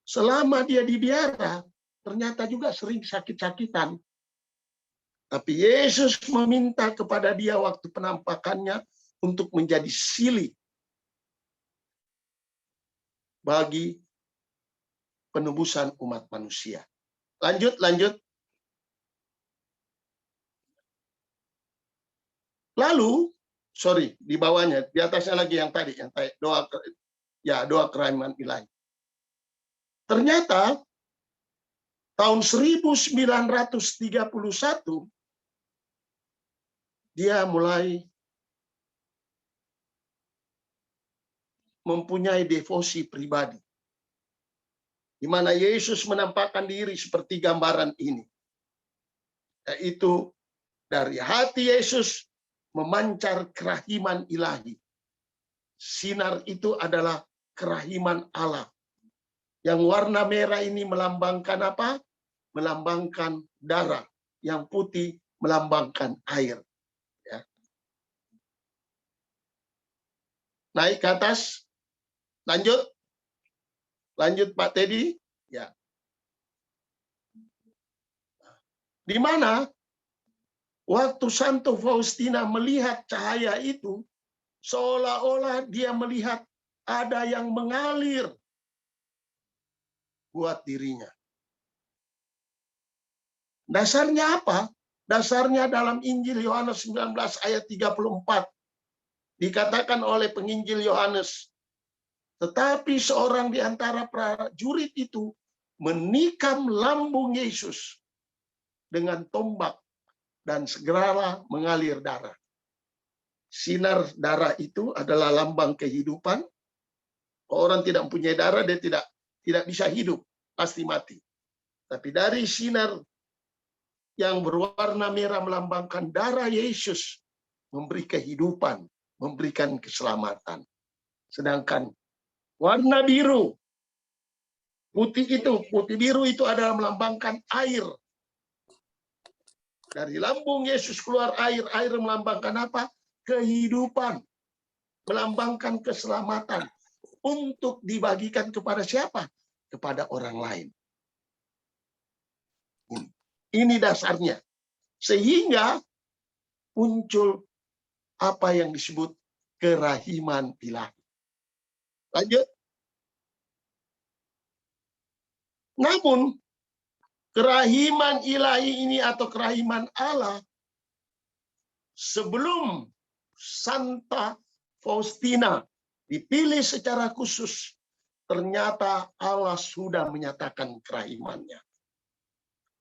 Selama dia di biara, ternyata juga sering sakit-sakitan. Tapi Yesus meminta kepada dia waktu penampakannya untuk menjadi sili bagi penebusan umat manusia. Lanjut. Lalu, di bawahnya, di atasnya lagi yang tadi doa kerahiman ilahi. Ternyata tahun 1931 dia mulai mempunyai devosi pribadi, di mana Yesus menampakkan diri seperti gambaran ini, yaitu dari hati Yesus memancar kerahiman ilahi. Sinar itu adalah kerahiman Allah. Yang warna merah ini melambangkan apa? Melambangkan darah. Yang putih melambangkan air. Ya. Naik ke atas. Lanjut Pak Teddy. Ya. Di mana waktu Santo Faustina melihat cahaya itu, seolah-olah dia melihat ada yang mengalir buat dirinya. Dasarnya apa? Dasarnya dalam Injil Yohanes 19 ayat 34. Dikatakan oleh penginjil Yohanes, tetapi seorang di antara prajurit itu menikam lambung Yesus dengan tombak dan segeralah mengalir darah. Sinar darah itu adalah lambang kehidupan. Orang tidak mempunyai darah, dia tidak bisa hidup, pasti mati. Tapi dari sinar yang berwarna merah melambangkan darah Yesus, memberi kehidupan, memberikan keselamatan. Sedangkan warna biru, putih biru itu adalah melambangkan air. Dari lambung Yesus keluar air melambangkan apa? Kehidupan, melambangkan keselamatan. Untuk dibagikan kepada siapa? Kepada orang lain. Ini dasarnya. Sehingga muncul apa yang disebut kerahiman ilahi. Lanjut. Namun, kerahiman ilahi ini atau kerahiman Allah sebelum Santa Faustina dipilih secara khusus, ternyata Allah sudah menyatakan kerahimannya.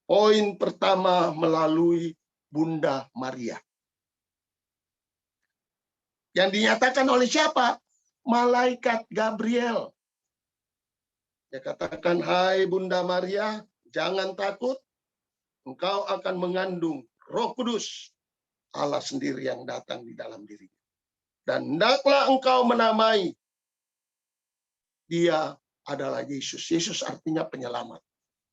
Poin pertama melalui Bunda Maria. Yang dinyatakan oleh siapa? Malaikat Gabriel. Dia katakan, hai Bunda Maria, jangan takut. Engkau akan mengandung Roh Kudus, Allah sendiri yang datang di dalam dirinya. Dan hendaklah engkau menamai dia adalah Yesus. Yesus artinya penyelamat.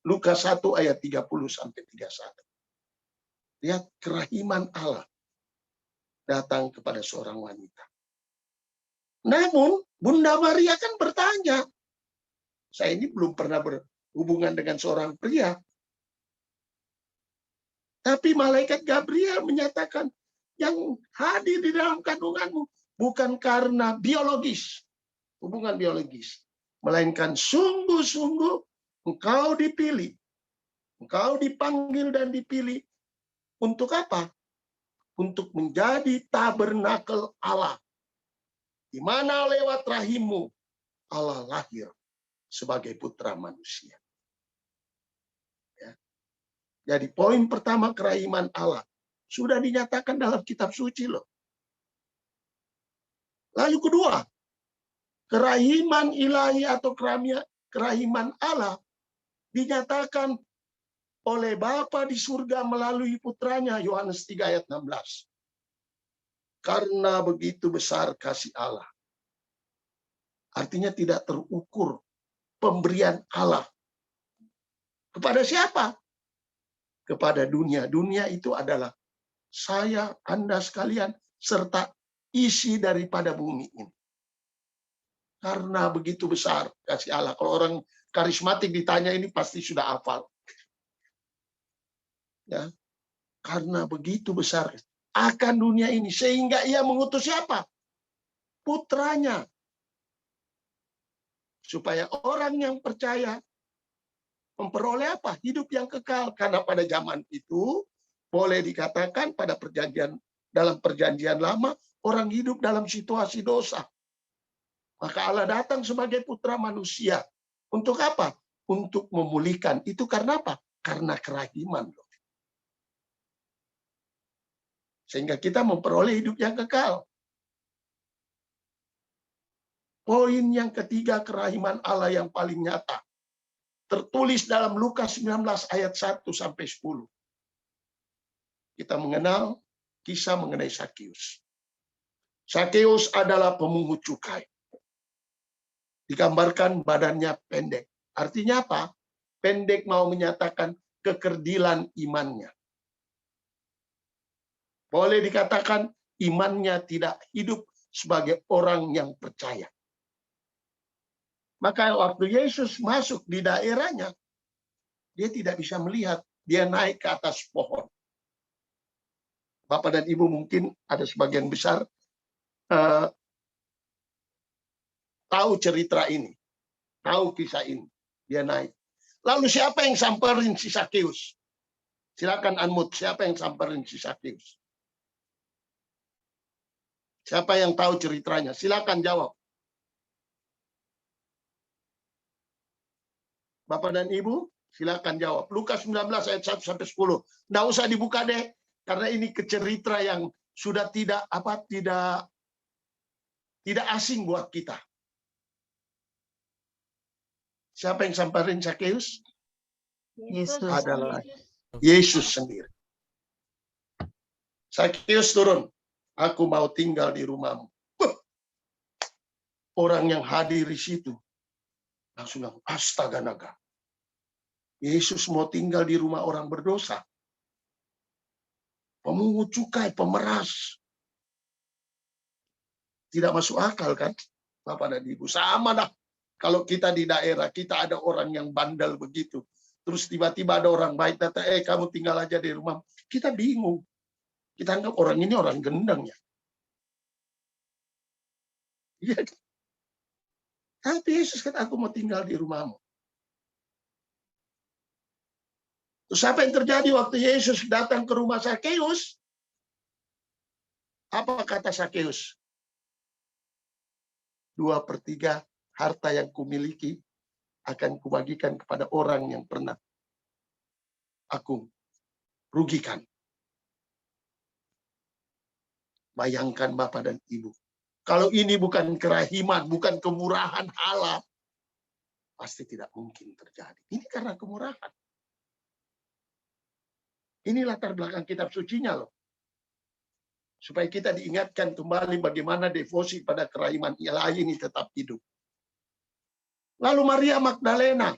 Lukas 1 ayat 30-31. Lihat kerahiman Allah datang kepada seorang wanita. Namun Bunda Maria kan bertanya, saya ini belum pernah berhubungan dengan seorang pria. Tapi malaikat Gabriel menyatakan, yang hadir di dalam kandunganmu bukan karena biologis, hubungan biologis, melainkan sungguh-sungguh engkau dipilih, engkau dipanggil dan dipilih untuk apa? Untuk menjadi tabernakel Allah, di mana lewat rahimmu Allah lahir sebagai putra manusia. Ya. Jadi poin pertama kerahiman Allah sudah dinyatakan dalam kitab suci loh. Lalu kedua, kerahiman ilahi atau kerahiman Allah dinyatakan oleh Bapa di surga melalui putranya, Yohanes 3 ayat 16. Karena begitu besar kasih Allah. Artinya tidak terukur pemberian Allah. Kepada siapa? Kepada dunia. Dunia itu adalah saya, Anda sekalian, serta isi daripada bumi ini. Karena begitu besar kasih Allah. Kalau orang karismatik ditanya ini pasti sudah hafal. Ya. Karena begitu besar akan dunia ini. Sehingga ia mengutus siapa? Putranya. Supaya orang yang percaya memperoleh apa? Hidup yang kekal. Karena pada zaman itu boleh dikatakan dalam perjanjian lama orang hidup dalam situasi dosa. Maka Allah datang sebagai putra manusia. Untuk apa? Untuk memulihkan. Itu karena apa? Karena kerahiman. Sehingga kita memperoleh hidup yang kekal. Poin yang ketiga, kerahiman Allah yang paling nyata. Tertulis dalam Lukas 19 ayat 1-10. Kita mengenal kisah mengenai Sakeus. Sakeus adalah pemungut cukai. Digambarkan badannya pendek. Artinya apa? Pendek mau menyatakan kekerdilan imannya. Boleh dikatakan imannya tidak hidup sebagai orang yang percaya. Maka waktu Yesus masuk di daerahnya, dia tidak bisa melihat. Dia naik ke atas pohon. Bapak dan Ibu mungkin ada sebagian besar tahu cerita ini. Tahu kisah ini. Dia naik. Lalu siapa yang samperin si Sakeus? Silakan unmute. Siapa yang samperin si Sakeus? Siapa yang tahu ceritanya? Silakan jawab. Bapak dan Ibu, silakan jawab. Lukas 19 ayat 1-10. Nggak usah dibuka deh, karena ini cerita yang sudah tidak asing buat kita. Siapa yang samperin Sakeus? Yesus. Adalah Yesus sendiri. Sakeus turun. Aku mau tinggal di rumahmu. Orang yang hadir di situ langsung bilang, astaga naga. Yesus mau tinggal di rumah orang berdosa. Pemungut cukai, pemeras. Tidak masuk akal kan? Bapak dan Ibu. Sama dah. Kalau kita di daerah, kita ada orang yang bandel begitu. Terus tiba-tiba ada orang baik datang, kamu tinggal aja di rumah. Kita bingung. Kita anggap orang ini orang gendang ya. Iya. Tapi Yesus kata, aku mau tinggal di rumahmu. Terus apa yang terjadi waktu Yesus datang ke rumah Sakeus? Apa kata Sakeus? 2/3 harta yang kumiliki akan kubagikan kepada orang yang pernah aku rugikan. Bayangkan Bapak dan Ibu. Kalau ini bukan kerahiman, bukan kemurahan Allah, pasti tidak mungkin terjadi. Ini karena kemurahan. Ini latar belakang kitab sucinya loh. Supaya kita diingatkan kembali bagaimana devosi pada kerahiman ilahi ini tetap hidup. Lalu Maria Magdalena,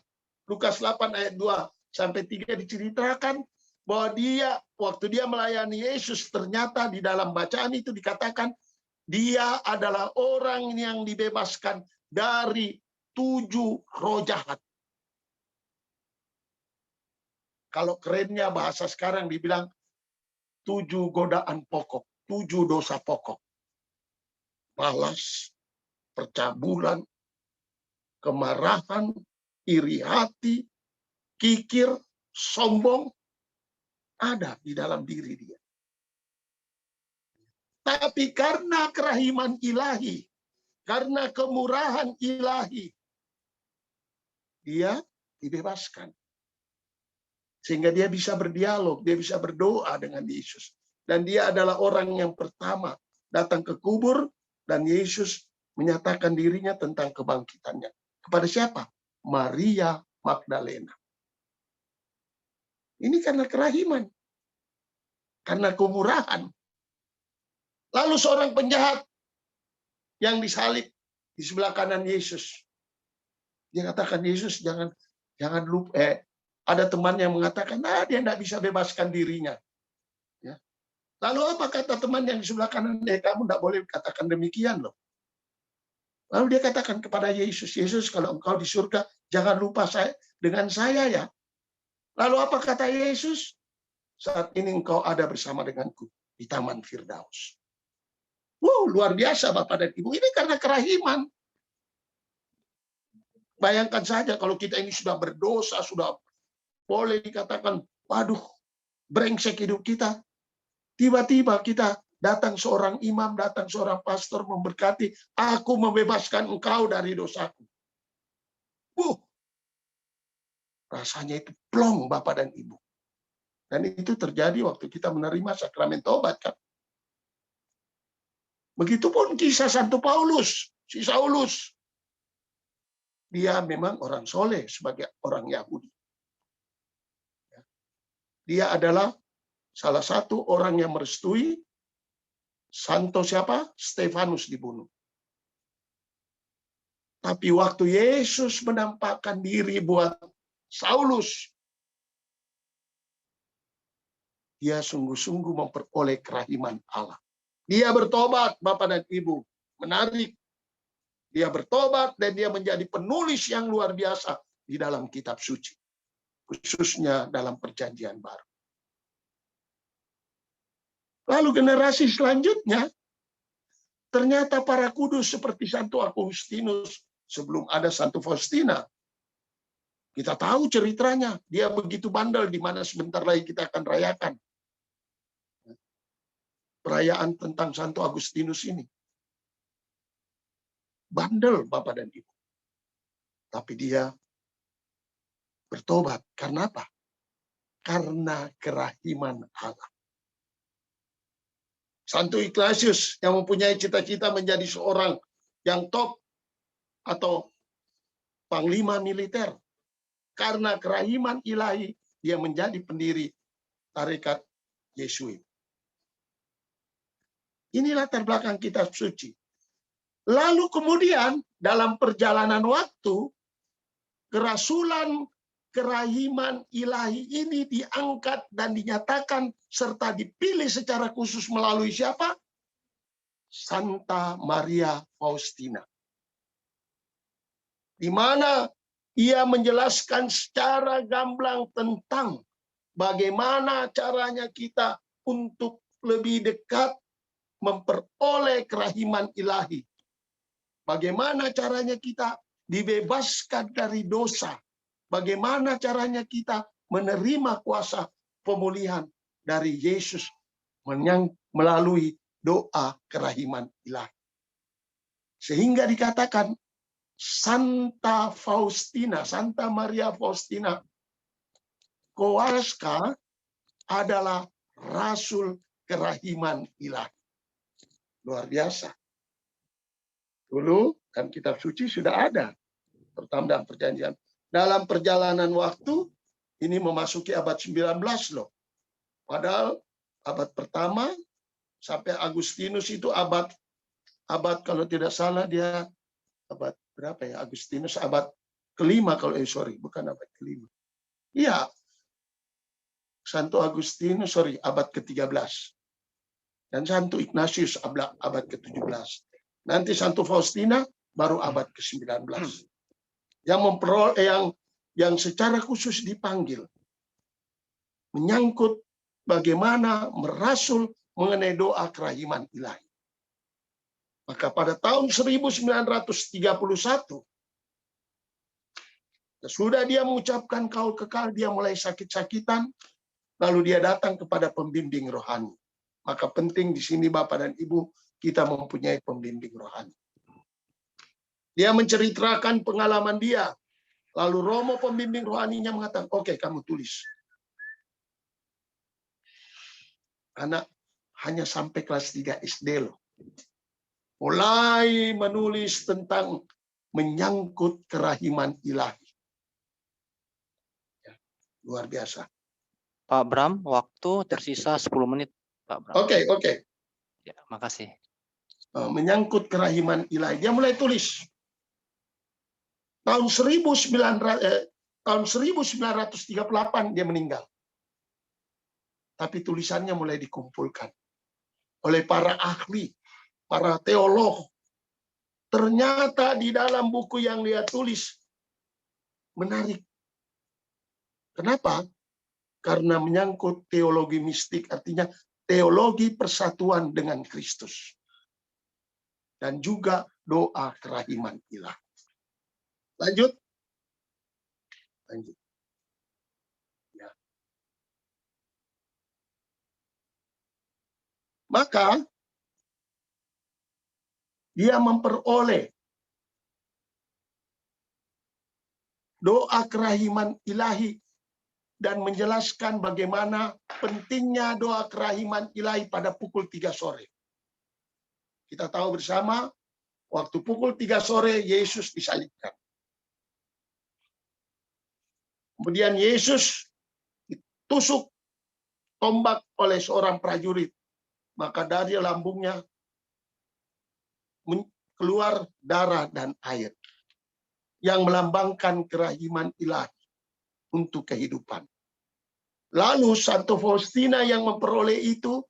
Lukas 8 ayat 2-3 diceritakan bahwa dia, waktu dia melayani Yesus, ternyata di dalam bacaan itu dikatakan, dia adalah orang yang dibebaskan dari 7 roh jahat. Kalau kerennya bahasa sekarang dibilang 7 godaan pokok, 7 dosa pokok. Malas, percabulan, kemarahan, iri hati, kikir, sombong, ada di dalam diri dia. Tapi karena kerahiman ilahi, karena kemurahan ilahi, dia dibebaskan. Sehingga dia bisa berdialog, dia bisa berdoa dengan Yesus. Dan dia adalah orang yang pertama datang ke kubur, dan Yesus menyatakan dirinya tentang kebangkitannya. Kepada siapa? Maria Magdalena. Ini karena kerahiman. Karena kemurahan. Lalu seorang penjahat yang disalib di sebelah kanan Yesus. Dia katakan, Yesus jangan lupa. Ada teman yang mengatakan, dia tidak bisa bebaskan dirinya. Ya. Lalu apa kata teman yang di sebelah kanan? Kamu tidak boleh katakan demikian loh. Lalu dia katakan kepada Yesus, Yesus kalau engkau di surga, jangan lupa dengan saya ya. Lalu apa kata Yesus? Saat ini engkau ada bersama denganku di Taman Firdaus. Wow, luar biasa Bapak dan Ibu. Ini karena kerahiman. Bayangkan saja kalau kita ini sudah berdosa, sudah boleh dikatakan, waduh, brengsek hidup kita. Tiba-tiba kita datang seorang imam, datang seorang pastor memberkati, aku membebaskan engkau dari dosaku. Rasanya itu plong Bapak dan Ibu. Dan itu terjadi waktu kita menerima sakramen tobat kan. Begitupun kisah Santo Paulus, si Saulus. Dia memang orang soleh sebagai orang Yahudi. Dia adalah salah satu orang yang merestui Santo siapa? Stefanus dibunuh. Tapi waktu Yesus menampakkan diri buat Saulus, dia sungguh-sungguh memperoleh kerahiman Allah. Dia bertobat, Bapak dan Ibu. Menarik. Dia bertobat dan dia menjadi penulis yang luar biasa di dalam kitab suci. Khususnya dalam perjanjian baru. Lalu generasi selanjutnya, ternyata para kudus seperti Santo Agustinus, sebelum ada Santo Faustina. Kita tahu ceritanya, dia begitu bandel, di mana sebentar lagi kita akan rayakan. Perayaan tentang Santo Agustinus ini. Bandel Bapak dan Ibu. Tapi dia bertobat. Karena apa? Karena kerahiman Allah. Santo Ignatius yang mempunyai cita-cita menjadi seorang yang top atau panglima militer. Karena kerahiman ilahi, dia menjadi pendiri tarekat Yesuit. Ini latar belakang kitab suci. Lalu kemudian dalam perjalanan waktu, kerasulan kerahiman ilahi ini diangkat dan dinyatakan serta dipilih secara khusus melalui siapa? Santa Maria Faustina. Di mana ia menjelaskan secara gamblang tentang bagaimana caranya kita untuk lebih dekat memperoleh kerahiman ilahi. Bagaimana caranya kita dibebaskan dari dosa. Bagaimana caranya kita menerima kuasa pemulihan dari Yesus melalui doa kerahiman ilahi. Sehingga dikatakan Santa Faustina, Santa Maria Faustina Kowalska adalah rasul kerahiman ilahi. Luar biasa. Dulu kan kitab suci sudah ada, terutama dalam perjanjian. Dalam perjalanan waktu, ini memasuki abad 19 loh. Padahal abad pertama sampai Agustinus itu abad kalau tidak salah dia abad berapa ya? Agustinus abad kelima kalau bukan abad kelima. Iya. Santo Agustinus abad ke-13. Dan Santo Ignatius abad ke-17. Nanti Santo Faustina baru abad ke-19. Yang secara khusus dipanggil menyangkut bagaimana merasul mengenai doa kerahiman ilahi. Maka pada tahun 1931 sudah dia mengucapkan kaul kekal, dia mulai sakit-sakitan, lalu dia datang kepada pembimbing rohani. Maka penting di sini Bapak dan Ibu kita mempunyai pembimbing rohani. Dia menceritakan pengalaman dia. Lalu Romo pembimbing rohaninya mengatakan, oke, kamu tulis. Anak hanya sampai kelas 3 SD loh. Mulai menulis tentang menyangkut kerahiman ilahi. Ya, luar biasa. Pak Bram, waktu tersisa 10 menit, Pak Bram. Oke. Ya, makasih. Menyangkut kerahiman ilahi. Dia mulai tulis. Tahun 1938 dia meninggal. Tapi tulisannya mulai dikumpulkan oleh para ahli, para teolog. Ternyata di dalam buku yang dia tulis menarik. Kenapa? Karena menyangkut teologi mistik, artinya teologi persatuan dengan Kristus. Dan juga doa kerahiman ilahi. Lanjut. Ya. Maka dia memperoleh doa kerahiman ilahi dan menjelaskan bagaimana pentingnya doa kerahiman ilahi pada pukul 3 sore. Kita tahu bersama, waktu pukul 3 sore Yesus disalibkan. Kemudian Yesus ditusuk tombak oleh seorang prajurit. Maka dari lambungnya keluar darah dan air yang melambangkan kerahiman ilahi untuk kehidupan. Lalu Santo Faustina yang memperoleh itu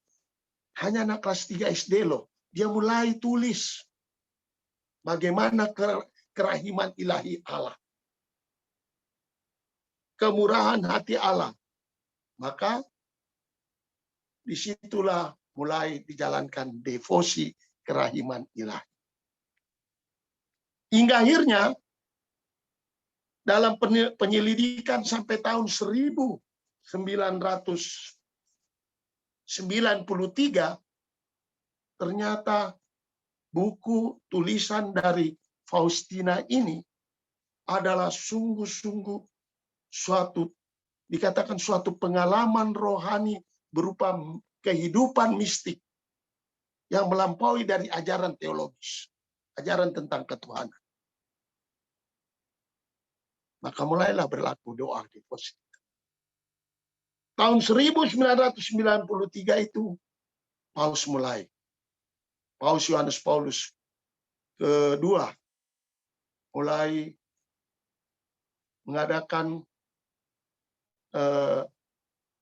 hanya anak kelas 3 SD loh. Dia mulai tulis bagaimana kerahiman ilahi Allah. Kemurahan hati Allah. Maka disitulah mulai dijalankan devosi kerahiman ilahi. Hingga akhirnya dalam penyelidikan sampai tahun 1993 ternyata buku tulisan dari Faustina ini adalah sungguh-sungguh dikatakan suatu pengalaman rohani berupa kehidupan mistik yang melampaui dari ajaran teologis, ajaran tentang ketuhanan. Maka mulailah berlaku doa devosi. Tahun 1993 itu Paus mulai. Paus Yohanes Paulus kedua mulai mengadakan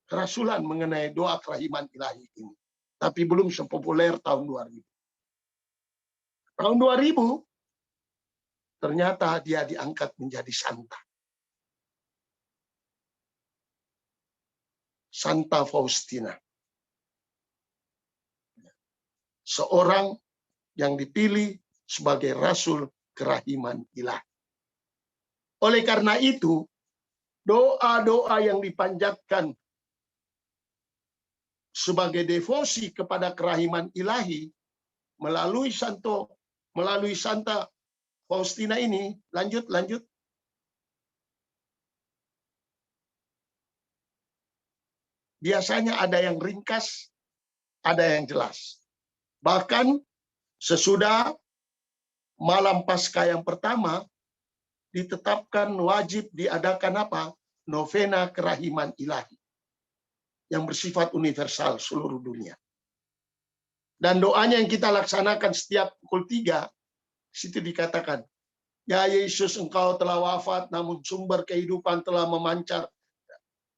kerasulan mengenai doa kerahiman ilahi ini. Tapi belum sepopuler tahun 2000. Tahun 2000 ternyata dia diangkat menjadi santa. Santa Faustina. Seorang yang dipilih sebagai rasul kerahiman ilahi. Oleh karena itu, doa-doa yang dipanjatkan sebagai devosi kepada kerahiman ilahi melalui Santa Faustina ini. Lanjut. Biasanya ada yang ringkas, ada yang jelas. Bahkan sesudah malam Paskah yang pertama ditetapkan wajib diadakan apa? Novena kerahiman ilahi yang bersifat universal seluruh dunia. Dan doanya yang kita laksanakan setiap pukul 3, situ dikatakan, ya Yesus, engkau telah wafat, namun sumber kehidupan telah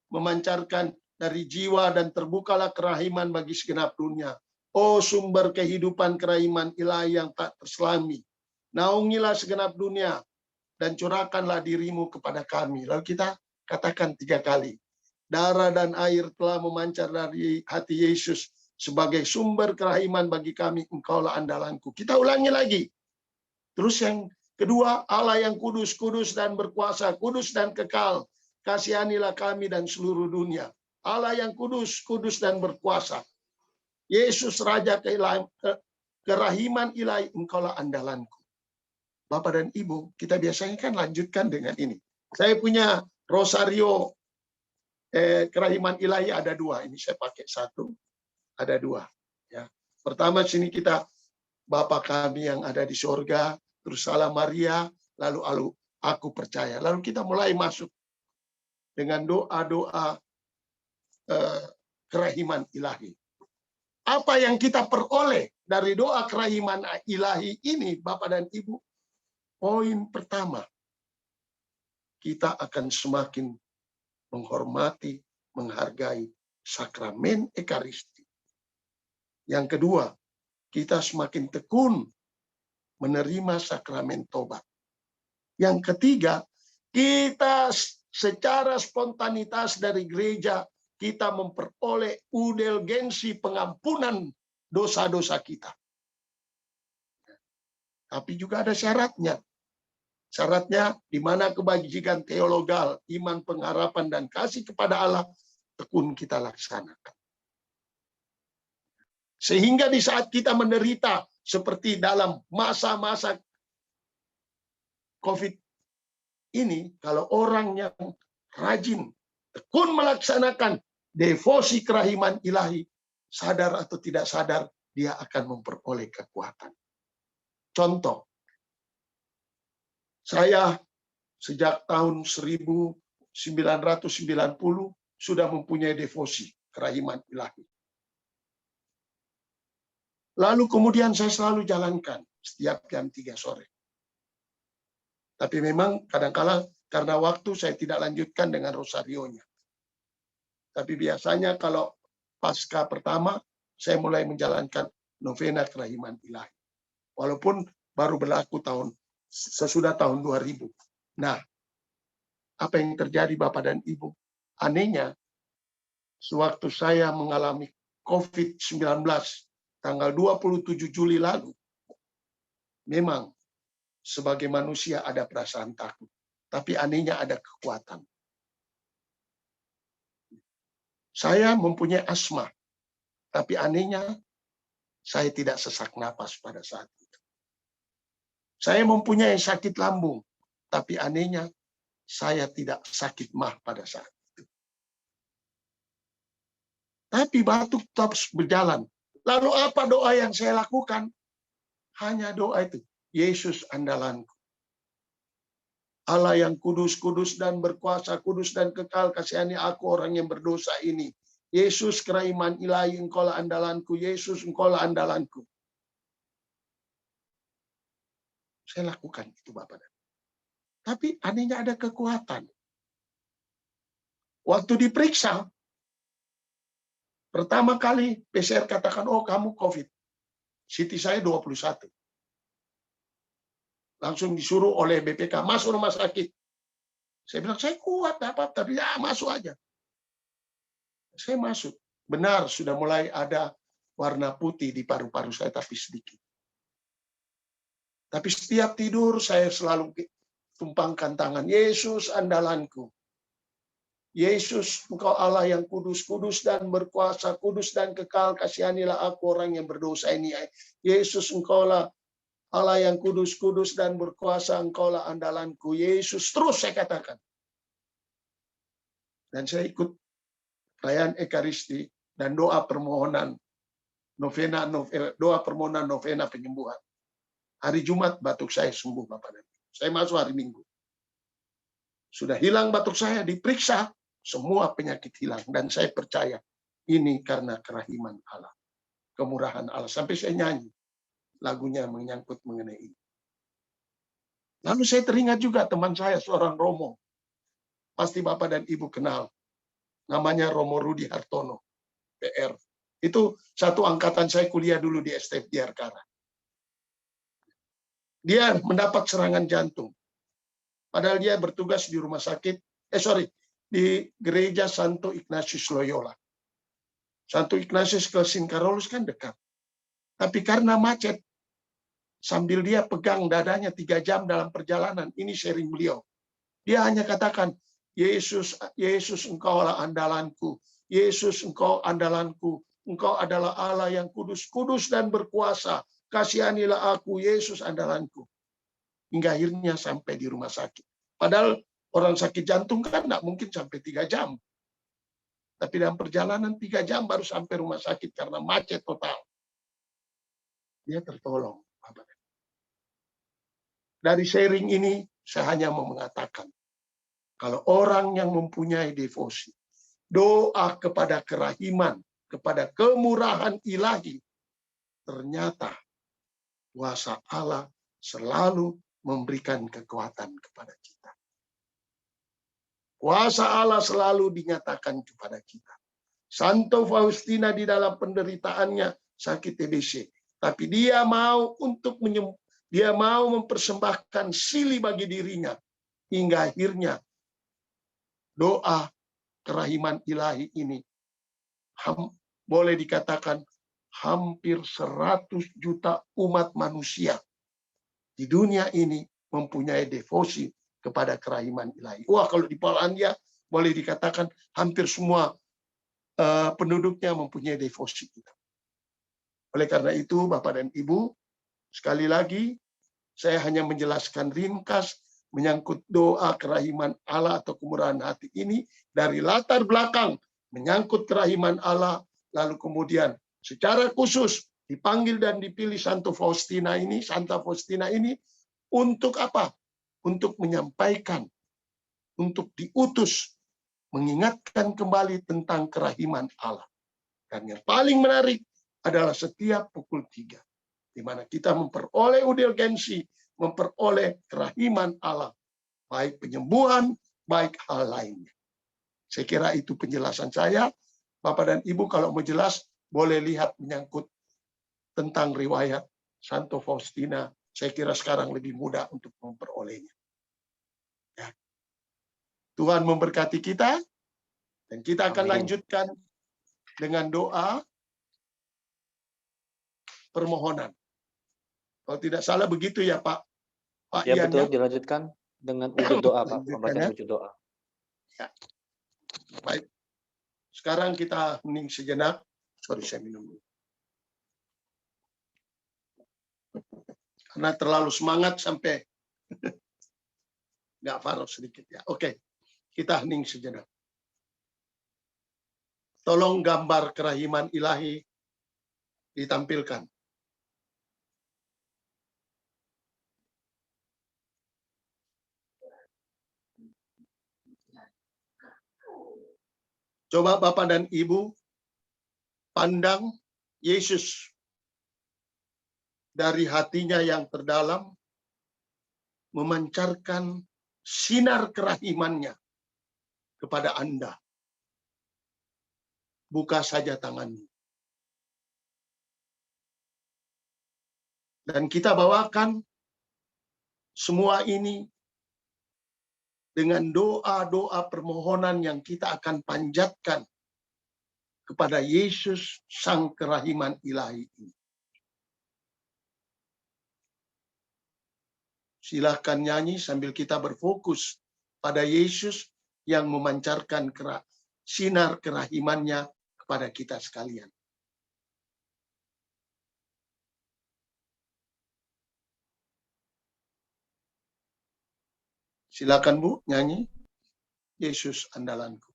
memancarkan dari jiwa dan terbukalah kerahiman bagi segenap dunia. Oh sumber kehidupan kerahiman ilahi yang tak terselami, naungilah segenap dunia dan curahkanlah dirimu kepada kami. Lalu kita katakan 3 kali. Darah dan air telah memancar dari hati Yesus sebagai sumber kerahiman bagi kami, engkaulah andalanku. Kita ulangi lagi. Terus yang kedua, Allah yang kudus, kudus dan berkuasa, kudus dan kekal, kasihanilah kami dan seluruh dunia. Allah yang kudus, kudus dan berkuasa. Yesus Raja kerahiman ilahi, engkaulah andalanku. Bapak dan Ibu, kita biasanya kan lanjutkan dengan ini. Saya punya rosario kerahiman ilahi ada 2. Ini saya pakai 1, ada 2. Ya. Pertama sini kita Bapa kami yang ada di surga, terus salam Maria, lalu aku percaya. Lalu kita mulai masuk dengan doa-doa kerahiman ilahi. Apa yang kita peroleh dari doa kerahiman ilahi ini, Bapak dan Ibu? Poin pertama, kita akan semakin menghormati, menghargai sakramen Ekaristi. Yang kedua, kita semakin tekun menerima sakramen tobat. Yang ketiga, kita secara spontanitas dari gereja, kita memperoleh indulgensi pengampunan dosa-dosa kita. Tapi juga ada syaratnya. Syaratnya di mana kebajikan teologal, iman, pengharapan, dan kasih kepada Allah tekun kita laksanakan. Sehingga di saat kita menderita seperti dalam masa-masa COVID ini, kalau orang yang rajin, tekun melaksanakan devosi kerahiman ilahi, sadar atau tidak sadar, dia akan memperoleh kekuatan. Contoh, saya sejak tahun 1990 sudah mempunyai devosi kerahiman ilahi. Lalu kemudian saya selalu jalankan setiap jam 3 sore. Tapi memang kadang-kala karena waktu saya tidak lanjutkan dengan rosarionya. Tapi biasanya kalau pasca pertama, saya mulai menjalankan novena kerahiman ilahi. Walaupun baru berlaku sesudah tahun 2000. Nah, apa yang terjadi Bapak dan Ibu? Anehnya, sewaktu saya mengalami COVID-19 tanggal 27 Juli lalu, memang sebagai manusia ada perasaan takut. Tapi anehnya ada kekuatan. Saya mempunyai asma, tapi anehnya saya tidak sesak napas pada saat itu. Saya mempunyai sakit lambung, tapi anehnya saya tidak sakit mah pada saat itu. Tapi batuk terus berjalan. Lalu apa doa yang saya lakukan? Hanya doa itu. Yesus andalanku. Allah yang kudus, kudus dan berkuasa, kudus dan kekal, kasihani aku orang yang berdosa ini. Yesus kerahiman ilahi, engkaulah andalanku. Yesus, engkaulah andalanku. Saya lakukan itu Bapak. Tapi anehnya ada kekuatan. Waktu diperiksa, pertama kali PCR katakan, oh kamu COVID. CT saya 21. Langsung disuruh oleh BPK, masuk rumah sakit. Saya bilang, saya kuat, tapi ya masuk aja. Saya masuk. Benar, sudah mulai ada warna putih di paru-paru saya, tapi sedikit. Tapi setiap tidur saya selalu tumpangkan tangan. Yesus andalanku. Yesus, Engkau Allah yang kudus, kudus dan berkuasa, kudus dan kekal, kasihanilah aku orang yang berdosa ini. Yesus, Engkaulah Allah yang kudus, kudus dan berkuasa, Engkaulah andalanku. Yesus, terus saya katakan. Dan saya ikut perayaan Ekaristi dan doa permohonan doa permohonan novena penyembuhan. Hari Jumat batuk saya sembuh, Bapak dan Ibu. Saya masuk hari Minggu. Sudah hilang batuk saya, diperiksa, semua penyakit hilang. Dan saya percaya ini karena kerahiman Allah, kemurahan Allah. Sampai saya nyanyi lagunya menyangkut mengenai ini. Lalu saya teringat juga teman saya, seorang Romo. Pasti Bapak dan Ibu kenal. Namanya Romo Rudi Hartono, PR. Itu satu angkatan saya kuliah dulu di STF Diarkara. Dia mendapat serangan jantung. Padahal dia bertugas di rumah sakit, di gereja Santo Ignatius Loyola. Santo Ignatius ke Singkarolus kan dekat. Tapi karena macet, sambil dia pegang dadanya 3 jam dalam perjalanan, ini sharing beliau. Dia hanya katakan, Yesus, Yesus Engkaulah andalanku. Yesus Engkau andalanku. Engkau adalah Allah yang kudus, kudus dan berkuasa. Kasihanilah aku, Yesus andalanku. Hingga akhirnya sampai di rumah sakit. Padahal orang sakit jantung kan tidak mungkin sampai 3 jam. Tapi dalam perjalanan 3 jam baru sampai rumah sakit karena macet total. Dia tertolong. Dari sharing ini, saya hanya mau mengatakan, kalau orang yang mempunyai devosi, doa kepada kerahiman, kepada kemurahan ilahi, ternyata kuasa Allah selalu memberikan kekuatan kepada kita. Kuasa Allah selalu dinyatakan kepada kita. Santo Faustina di dalam penderitaannya sakit TBC, tapi dia mau mempersembahkan silih bagi dirinya hingga akhirnya doa kerahiman ilahi ini boleh dikatakan hampir 100 juta umat manusia di dunia ini mempunyai devosi kepada kerahiman ilahi. Wah, kalau di Polandia boleh dikatakan hampir semua penduduknya mempunyai devosi itu. Oleh karena itu, Bapak dan Ibu, sekali lagi saya hanya menjelaskan ringkas menyangkut doa kerahiman Allah atau kemurahan hati ini dari latar belakang menyangkut kerahiman Allah, lalu kemudian secara khusus dipanggil dan dipilih Santa Faustina ini untuk apa? Untuk menyampaikan, untuk diutus, mengingatkan kembali tentang kerahiman Allah. Dan yang paling menarik adalah setiap pukul 3, di mana kita memperoleh udilgensi, memperoleh kerahiman Allah, baik penyembuhan, baik hal lainnya. Saya kira itu penjelasan saya. Bapak dan Ibu kalau mau jelas, boleh lihat menyangkut tentang riwayat Santo Faustina. Saya kira sekarang lebih mudah untuk memperolehnya. Ya. Tuhan memberkati kita, dan kita akan lanjutkan dengan doa permohonan. Kalau tidak salah begitu ya Pak Ya Ian, betul, ya? dilanjutkan dengan wujud doa Pak, pembacaan wujud doa. Ya. Baik. Sekarang kita hening sejenak. Sorry, saya minum dulu. Karena terlalu semangat sampai nggak faro sedikit ya. Oke, kita hening sejenak. Tolong gambar kerahiman ilahi ditampilkan. Coba Bapak dan Ibu pandang Yesus dari hatinya yang terdalam, memancarkan sinar kerahimannya kepada Anda. Buka saja tanganmu. Dan kita bawakan semua ini dengan doa-doa permohonan yang kita akan panjatkan kepada Yesus Sang Kerahiman Ilahi ini. Silahkan nyanyi sambil kita berfokus pada Yesus yang memancarkan sinar kerahimannya kepada kita sekalian. Silakan Bu, nyanyi. Yesus andalanku.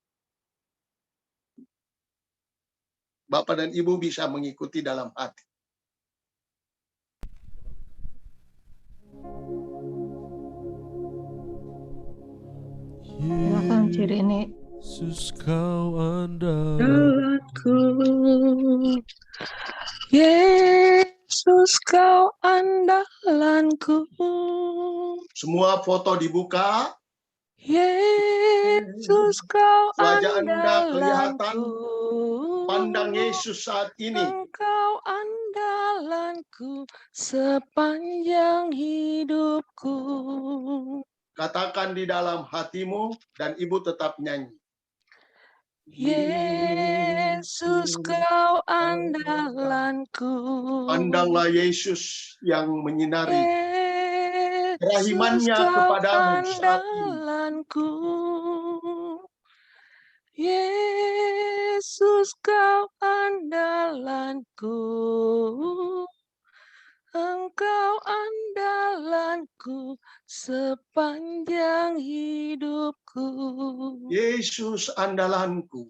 Bapak dan Ibu bisa mengikuti dalam hati. Silakan Cirini. Yesus kau andalanku. Yesus kau andalanku. Semua foto dibuka. Yesus kau Wajah Anda kelihatan. andalanku. Pandang Yesus saat ini. Engkau andalanku sepanjang hidupku. Katakan di dalam hatimu dan Ibu tetap nyanyi. Yesus kau andalanku. Pandanglah Yesus yang menyinari kerahimannya Yesus kau kepadamu saat ini. andalanku. Yesus kau andalanku. Engkau andalanku sepanjang hidupku. Yesus andalanku.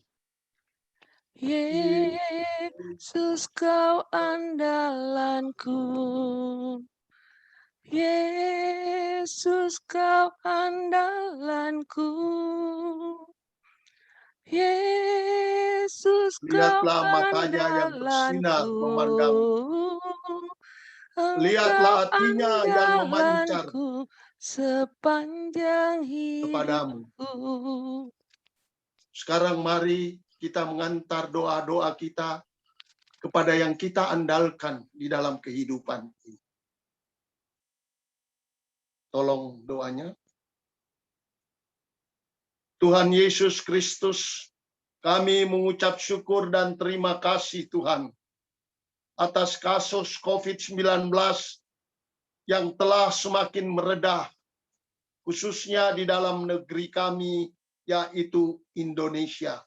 Yesus kau andalanku. Yesus kau andalanku. Yesus kau Lihatlah matanya yang bersinar memandang. Lihatlah hatinya yang memancar sepanjang kepadamu. hidupku. Sekarang mari kita mengantar doa-doa kita kepada yang kita andalkan di dalam kehidupan ini. Tolong doanya. Tuhan Yesus Kristus, kami mengucap syukur dan terima kasih Tuhan atas kasus COVID-19 yang telah semakin meredah, khususnya di dalam negeri kami, yaitu Indonesia.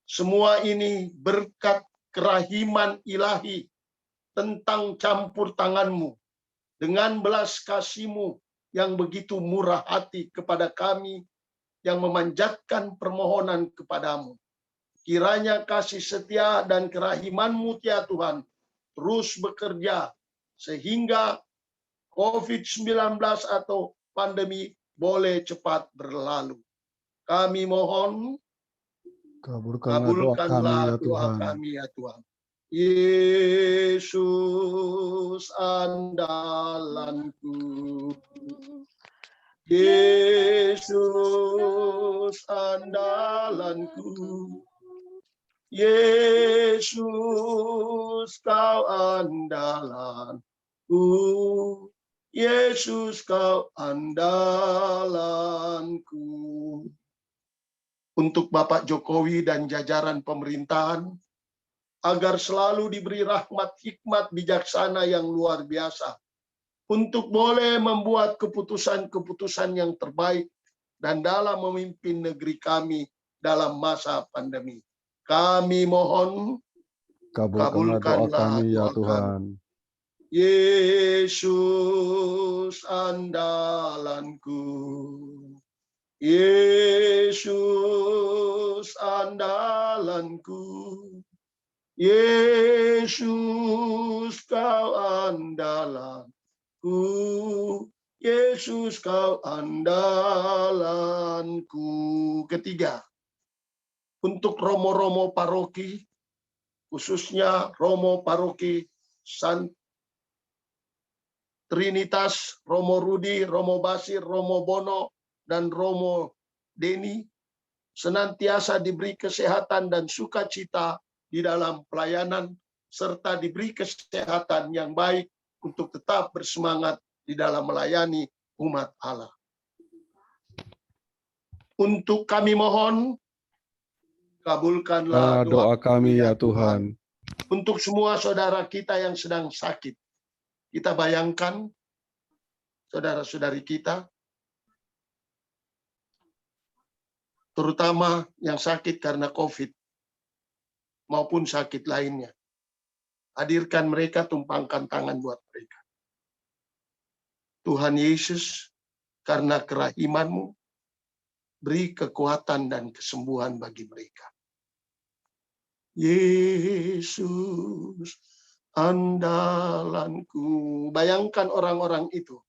Semua ini berkat kerahiman ilahi tentang campur tangan-Mu dengan belas kasih-Mu yang begitu murah hati kepada kami yang memanjatkan permohonan kepadamu. Kiranya kasih setia dan kerahiman-Mu ya Tuhan terus bekerja sehingga COVID-19 atau pandemi boleh cepat berlalu. Kami mohon kabulkanlah doa kami ya Tuhan. Yesus andalanku. Yesus andalanku. Yesus kau andalanku. Yesus kau andalanku. Untuk Bapak Jokowi dan jajaran pemerintahan, agar selalu diberi rahmat, hikmat, bijaksana yang luar biasa, untuk boleh membuat keputusan-keputusan yang terbaik dan dalam memimpin negeri kami dalam masa pandemi. Kami mohon, kabulkanlah kami ya doa Tuhan. kami. Yesus andalanku. Yesus andalanku. Yesus kau andalanku. Yesus kau andalanku. Ketiga, untuk romo-romo paroki, khususnya romo paroki Sant Trinitas, Romo Rudi, Romo Basir, Romo Bono, dan Romo Deni, senantiasa diberi kesehatan dan sukacita di dalam pelayanan, serta diberi kesehatan yang baik untuk tetap bersemangat di dalam melayani umat Allah. Untuk kami mohon, kabulkanlah Doa kami ya Tuhan. Untuk semua saudara kita yang sedang sakit, kita bayangkan saudara-saudari kita terutama yang sakit karena COVID maupun sakit lainnya. Hadirkan mereka, tumpangkan tangan buat mereka. Tuhan Yesus, karena kerahiman-Mu, beri kekuatan dan kesembuhan bagi mereka. Yesus, andalanku. Bayangkan orang-orang itu.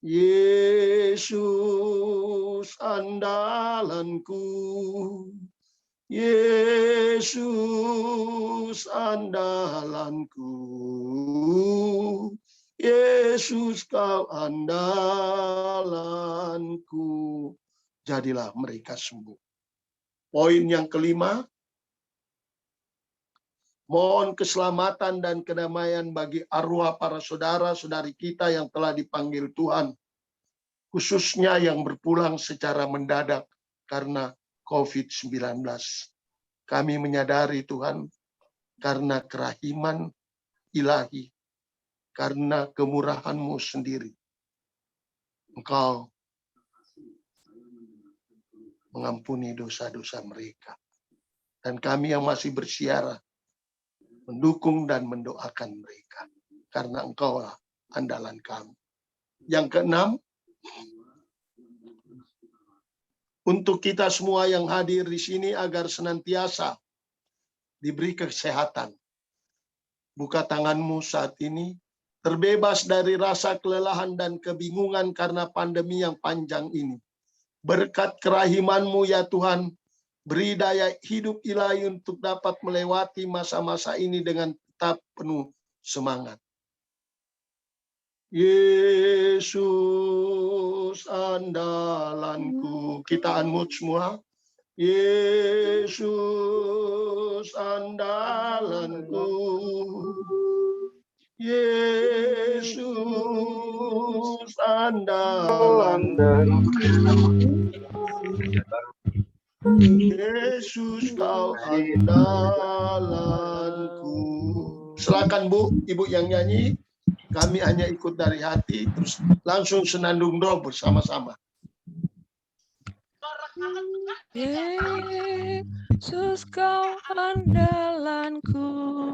Yesus, andalanku. Yesus, andalanku. Yesus, kau andalanku. Jadilah mereka sembuh. Poin yang kelima, mohon keselamatan dan kedamaian bagi arwah para saudara-saudari kita yang telah dipanggil Tuhan, khususnya yang berpulang secara mendadak karena COVID-19. Kami menyadari Tuhan, karena kerahiman ilahi, karena kemurahan-Mu sendiri, Engkau mengampuni dosa-dosa mereka. Dan kami yang masih bersiara, mendukung dan mendoakan mereka. Karena Engkaulah andalan kami. Yang keenam, untuk kita semua yang hadir di sini agar senantiasa diberi kesehatan. Buka tanganmu saat ini, terbebas dari rasa kelelahan dan kebingungan karena pandemi yang panjang ini. Berkat kerahiman-Mu ya Tuhan, beri daya hidup ilahi untuk dapat melewati masa-masa ini dengan tetap penuh semangat. Yesus andalanku. Kita unmute semua. Yesus andalanku. Yesus andalanku. Yesus kau andalanku. Silakan Bu, Ibu yang nyanyi. Kami hanya ikut dari hati, terus langsung senandung doa bersama-sama. Yesus kau andalanku.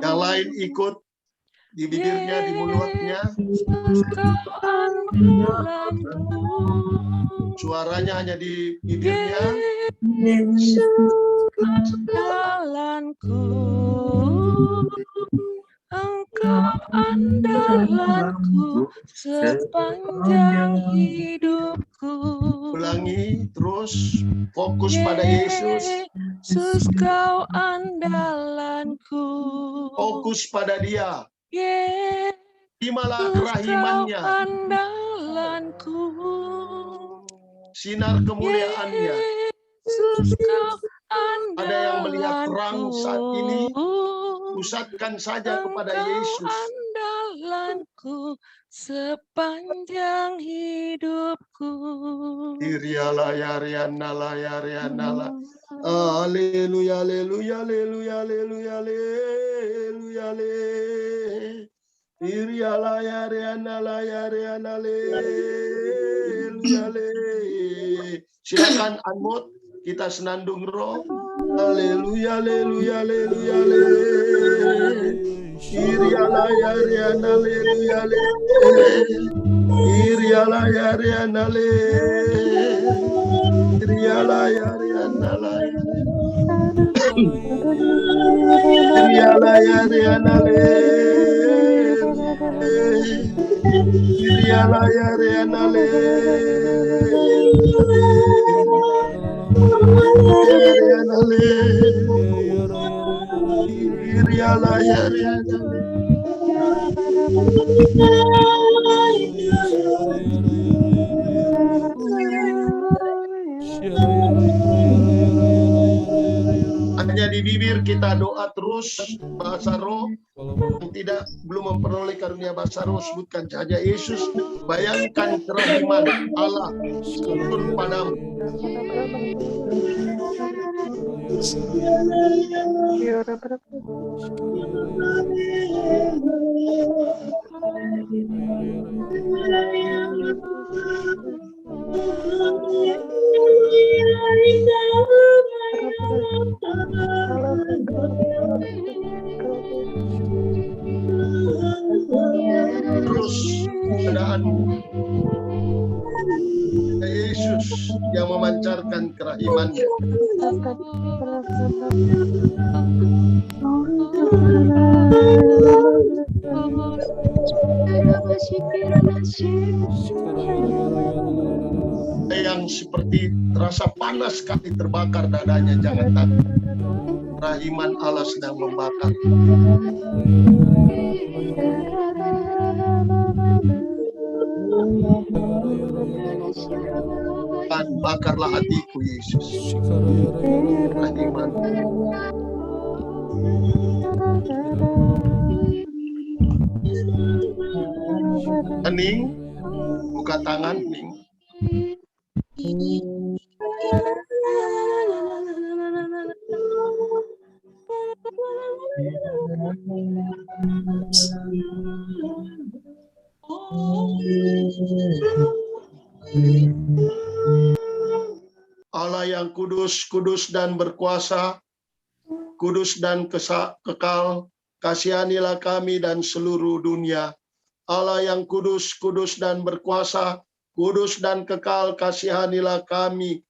Yang lain ikut di bibirnya, di mulutnya. Yesus kau andalanku. Suaranya hanya di bibirnya. Yesus andalanku. Engkau andalanku sepanjang hidupku. Ulangi terus, fokus pada Yesus. Yesus kau andalanku. Fokus pada Dia. Terimalah Yesus kerahimannya. kau andalanku. Sinar kemuliaannya. Yesus kau andalanku. Ada yang melihat terang saat ini, pusatkan saja kepada Yesus. Andalanku sepanjang hidupku. Diriala ya rianala ya rianala. Haleluya, haleluya, haleluya, haleluya, haleluya, haleluya. Diriala ya rianala ya rianala, haleluya, haleluya. Silakan unmute, kita senandung roh. Haleluya, haleluya, haleluya, haleluya. Iriala ya riana, haleluya, haleluya. Iriala ya riana, haleluya. Iriala ya riana, Iriala ya riana, haleluya. Iriala ya riana, hanya di bibir kita doa terus bahasa roh. Yang tidak belum memperoleh karunia bahasa roh, sebutkan saja Yesus. Bayangkan kerahiman Allah turun padamu. Terus keadaanmu. Ya Yesus yang memancarkan kerahimannya. Yang seperti terasa panas sekali terbakar dadanya, jangan takut. Kerahiman Allah sedang membakar. Tuhan, bakarlah hatiku Yesus. Kerahiman. Hening, buka tangan, hening. Allah yang kudus, kudus dan berkuasa, kudus dan kekal, kasihanilah kami dan seluruh dunia. Allah yang kudus, kudus dan berkuasa, kudus dan kekal, kasihanilah kami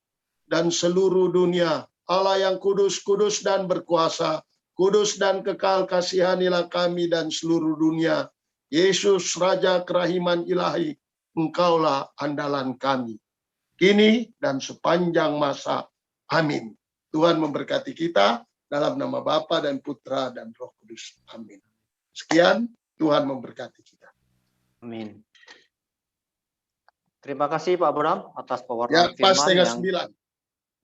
dan seluruh dunia. Allah yang kudus, kudus dan berkuasa, kudus dan kekal, kasihanilah kami dan seluruh dunia. Yesus, Raja kerahiman ilahi, Engkaulah andalan kami, kini dan sepanjang masa. Amin. Tuhan memberkati kita dalam nama Bapa dan Putra dan Roh Kudus. Amin. Sekian, Tuhan memberkati kita. Amin. Terima kasih Pak Bram atas Ya, pewartaan pas firman setengah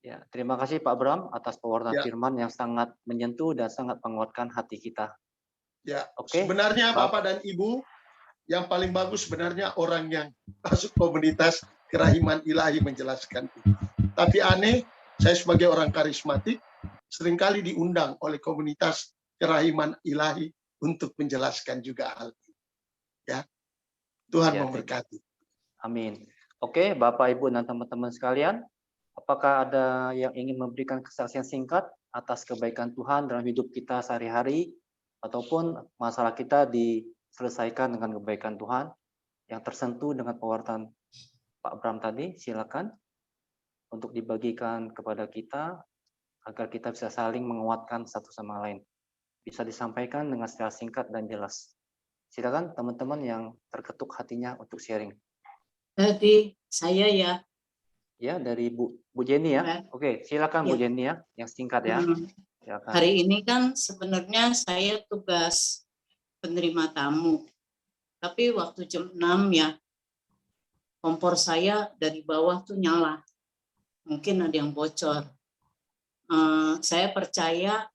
9. Ya, terima kasih Pak Bram atas pewartaan Ya. firman yang sangat menyentuh dan sangat menguatkan hati kita. Ya, Oke. sebenarnya Bapak dan Ibu, yang paling bagus sebenarnya orang yang masuk komunitas kerahiman ilahi menjelaskan itu. Tapi aneh, saya sebagai orang karismatik seringkali diundang oleh komunitas kerahiman ilahi untuk menjelaskan juga hal ini. Ya, Tuhan Ya, memberkati. Amin. Oke, Bapak, Ibu, dan teman-teman sekalian, apakah ada yang ingin memberikan kesaksian singkat atas kebaikan Tuhan dalam hidup kita sehari-hari, ataupun masalah kita diselesaikan dengan kebaikan Tuhan, yang tersentuh dengan pewartaan Pak Bram tadi? Silakan untuk dibagikan kepada kita, agar kita bisa saling menguatkan satu sama lain. Bisa disampaikan dengan secara singkat dan jelas. Silakan teman-teman yang terketuk hatinya untuk sharing. Jadi saya ya. Ya, dari Bu Jenny ya. Oke, silakan Bu Ya. Jenny ya, yang singkat ya. Silakan. Hari ini kan sebenarnya saya tugas penerima tamu. Tapi waktu jam 6 ya, kompor saya dari bawah tuh nyala. Mungkin ada yang bocor. Saya percaya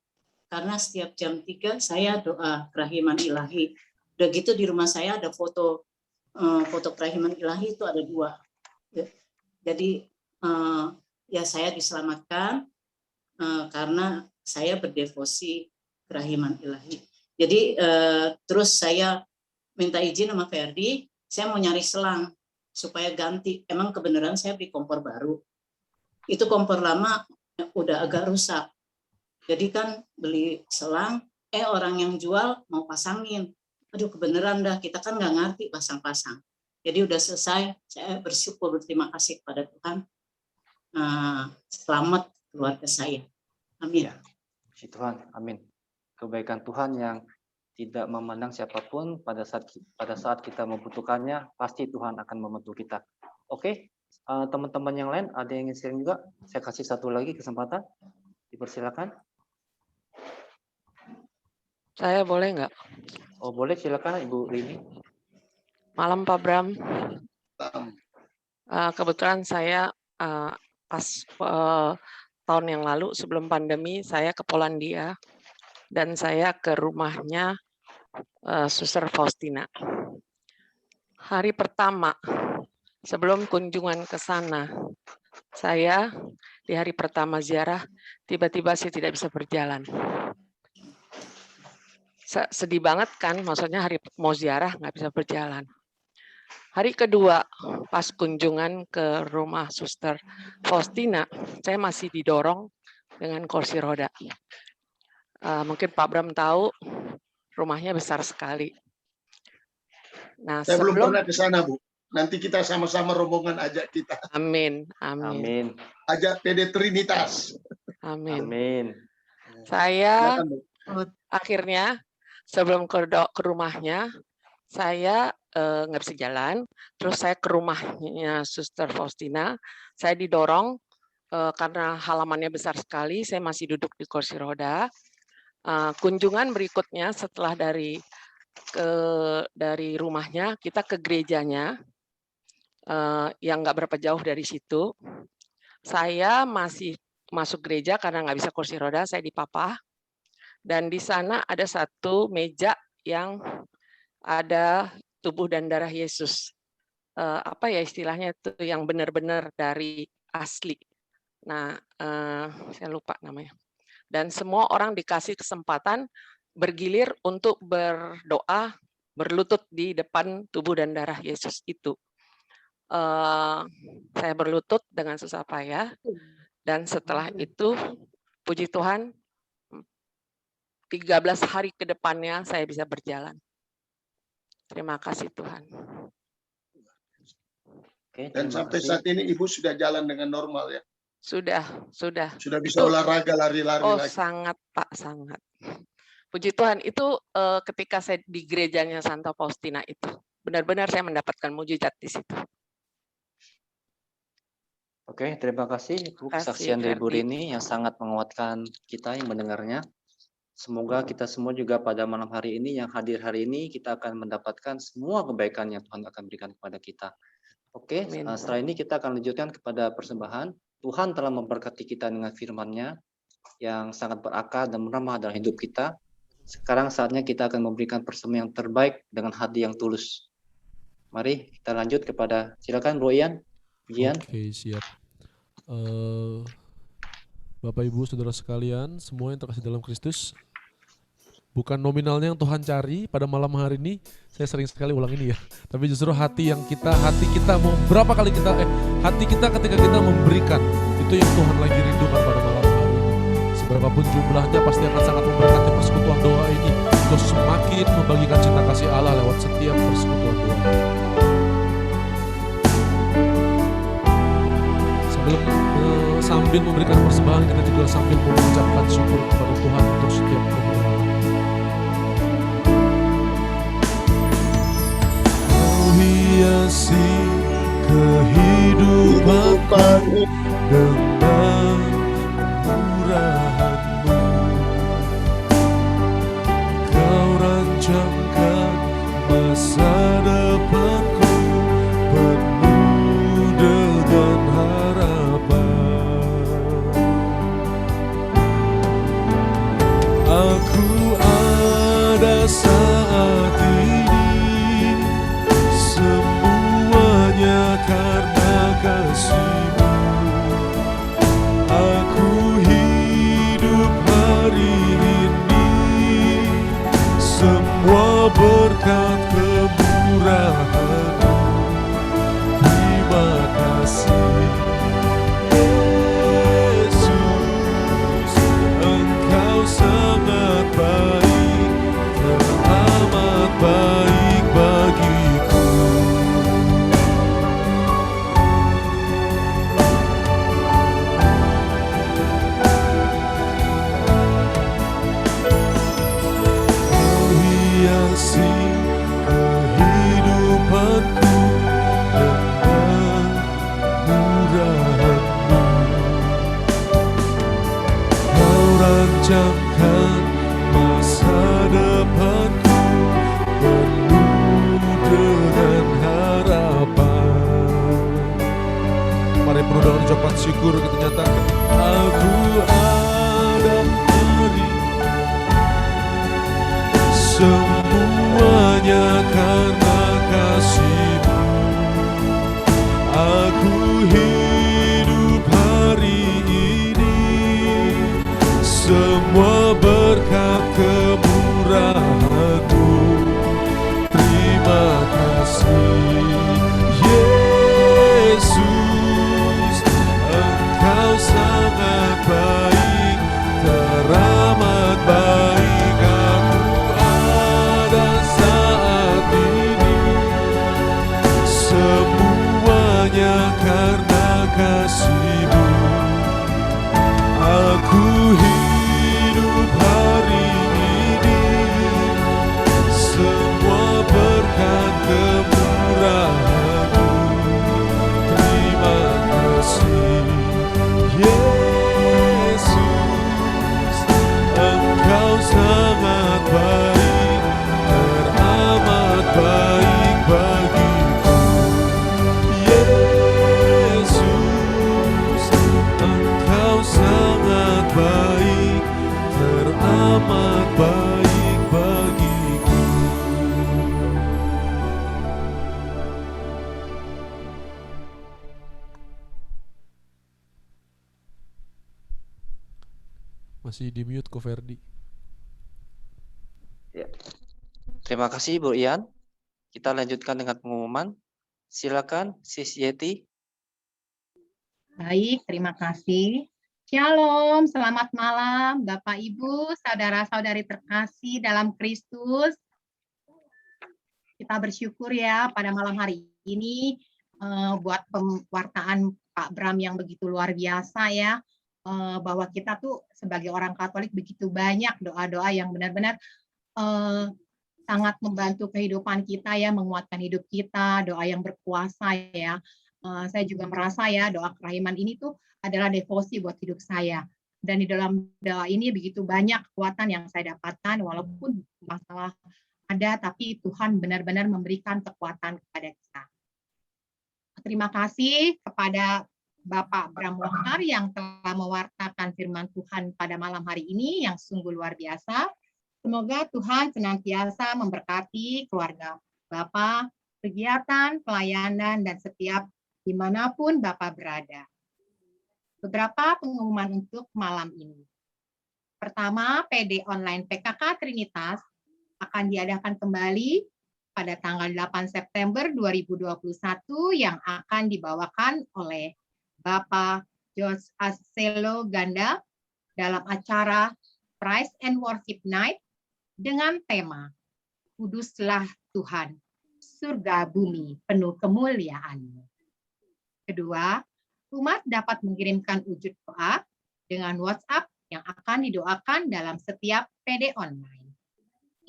karena setiap jam 3 saya doa kerahiman ilahi. Udah gitu di rumah saya ada foto kerahiman ilahi itu ada 2. Jadi ya saya diselamatkan karena saya berdevosi kerahiman ilahi. Jadi terus saya minta izin sama Ferdi, saya mau nyari selang supaya ganti. Emang kebenaran saya beli kompor baru. Itu kompor lama udah agak rusak. Jadi kan beli selang, orang yang jual mau pasangin. Aduh kebenaran dah, kita kan nggak ngerti pasang-pasang. Jadi udah selesai, saya bersyukur, berterima kasih kepada Tuhan. Selamat keluarga saya. Amin. Puji Tuhan, amin. Kebaikan Tuhan yang tidak memandang siapapun pada saat kita membutuhkannya, pasti Tuhan akan membantu kita. Oke, teman-teman yang lain ada yang ingin sharing juga? Saya kasih satu lagi kesempatan. Dipersilakan. Saya boleh nggak? Oh boleh, silakan Ibu Rini. Malam Pak Bram. Kebetulan saya pas tahun yang lalu sebelum pandemi saya ke Polandia dan saya ke rumahnya Suster Faustina. Hari pertama sebelum kunjungan ke sana, saya di hari pertama ziarah tiba-tiba saya tidak bisa berjalan. Sedih banget kan, maksudnya hari mau ziarah nggak bisa berjalan. Hari kedua, pas kunjungan ke rumah Suster Faustina, saya masih didorong dengan kursi roda. Mungkin Pak Bram tahu, rumahnya besar sekali. Nah, Saya belum sebelum pernah ke sana, Bu. Nanti kita sama-sama rombongan ajak kita. Amin. Amin. Ajak PD Trinitas. Amin. Amin. Saya Silakan, Bu. akhirnya sebelum ke rumahnya, saya nggak bisa jalan. Terus saya ke rumahnya Suster Faustina. Saya didorong karena halamannya besar sekali. Saya masih duduk di kursi roda. Kunjungan berikutnya setelah dari rumahnya, kita ke gerejanya yang nggak berapa jauh dari situ. Saya masih masuk gereja karena nggak bisa kursi roda, saya dipapah. Dan di sana ada satu meja yang ada tubuh dan darah Yesus. Apa ya istilahnya itu yang benar-benar dari asli. Nah, saya lupa namanya. Dan semua orang dikasih kesempatan bergilir untuk berdoa, berlutut di depan tubuh dan darah Yesus itu. Saya berlutut dengan susah payah, dan setelah itu, puji Tuhan, 13 hari ke depannya saya bisa berjalan. Terima kasih Tuhan. Oke, Dan terima sampai kasih. saat ini Ibu sudah jalan dengan normal ya? Sudah. Sudah bisa olahraga, lari-lari lagi? Sangat Pak, sangat. Puji Tuhan, itu ketika saya di gerejanya Santa Faustina itu, benar-benar saya mendapatkan mujizat di situ. Oke, terima kasih Bu kesaksian dari Bu Rini yang sangat menguatkan kita yang mendengarnya. Semoga kita semua juga pada malam hari ini yang hadir hari ini kita akan mendapatkan semua kebaikan yang Tuhan akan berikan kepada kita. Oke, setelah ini kita akan lanjutkan kepada persembahan. Tuhan telah memberkati kita dengan firman-Nya yang sangat berakar dan meramah dalam hidup kita. Sekarang saatnya kita akan memberikan persembahan yang terbaik dengan hati yang tulus. Mari kita lanjut kepada, silakan Bro Ian. Oke, siap. Bapak Ibu Saudara sekalian, semua yang terkasih dalam Kristus, bukan nominalnya yang Tuhan cari pada malam hari ini. Saya sering sekali ulang ini ya, tapi justru hati kita mau berapa kali kita hati kita ketika kita memberikan, itu yang Tuhan lagi rindukan pada malam hari ini. Seberapapun jumlahnya pasti akan sangat memberkati persekutuan doa ini untuk semakin membagikan cinta kasih Allah lewat setiap persekutuan doa. Sambil memberikan persembahan, kita juga sambil mengucapkan syukur kepada Tuhan untuk setiap perbuatan. Kau hiasi kehidupanku dengan murahan-Mu. Kau rancangkan masa depanku penuh dengan harapan. Aku ada saat ini, semuanya karena kasih-Mu. Aku hidup hari ini, semua berkat kemurahan-Mu. Terima kasih Yesus, Engkau sangat baik, teramat baik bagiku. Kau hiasi kehidupanku dengan murahan-Mu. Kau rancangkan masa depanku penuh dengan harapan. Mari penuh dengan ucapan syukur kita nyatakan, aku ada hari, semuanya karena kasih-Mu. Aku hidup hari ini, semua berkat kemurahan-Mu. Terima kasih Yesus, Engkau sangat baik, teramat baik Masih di mute Ko Ferdi. Ya. Terima kasih Bu Ian. Kita lanjutkan dengan pengumuman. Silakan Sis Yeti. Baik, terima kasih. Shalom, selamat malam Bapak Ibu, saudara-saudari terkasih dalam Kristus. Kita bersyukur ya pada malam hari ini buat pewartaan Pak Bram yang begitu luar biasa ya, bahwa kita tuh sebagai orang Katolik begitu banyak doa-doa yang benar-benar sangat membantu kehidupan kita ya, menguatkan hidup kita, doa yang berkuasa ya. Saya juga merasa ya doa kerahiman ini tuh adalah devosi buat hidup saya. Dan di dalam doa ini begitu banyak kekuatan yang saya dapatkan, walaupun masalah ada, tapi Tuhan benar-benar memberikan kekuatan kepada kita. Terima kasih kepada Bapak Bram Wongkar yang telah mewartakan firman Tuhan pada malam hari ini yang sungguh luar biasa. Semoga Tuhan senantiasa memberkati keluarga Bapak, kegiatan, pelayanan, dan setiap dimanapun Bapak berada. Beberapa pengumuman untuk malam ini. Pertama, PD online PKK Trinitas akan diadakan kembali pada tanggal 8 September 2021 yang akan dibawakan oleh Bapak George Aselo Ganda dalam acara Praise and Worship Night dengan tema Kuduslah Tuhan, surga bumi penuh kemuliaan-Mu. Kedua, umat dapat mengirimkan wujud doa dengan WhatsApp yang akan didoakan dalam setiap PD online.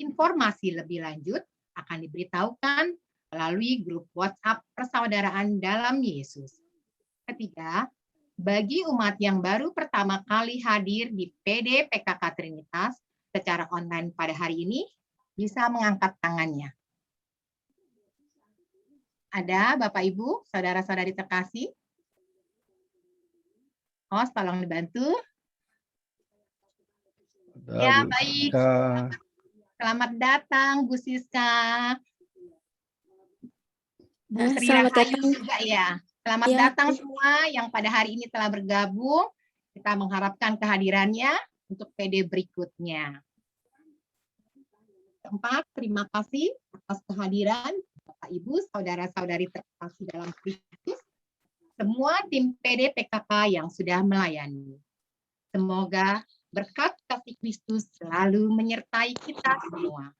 Informasi lebih lanjut akan diberitahukan melalui grup WhatsApp persaudaraan dalam Yesus. Ketiga, bagi umat yang baru pertama kali hadir di PD PKK Trinitas secara online pada hari ini, bisa mengangkat tangannya. Ada Bapak Ibu, saudara-saudari terkasih? Host, tolong dibantu. Ya, baik. Selamat datang, Bu Siska. Bu Sri Selamat Rahayu datang. juga ya. Selamat Ya. datang semua yang pada hari ini telah bergabung. Kita mengharapkan kehadirannya untuk PD berikutnya. Keempat, terima kasih atas kehadiran Bapak Ibu, saudara-saudari terkasih dalam Kristus, semua tim PD PKK yang sudah melayani. Semoga berkat kasih Kristus selalu menyertai kita semua.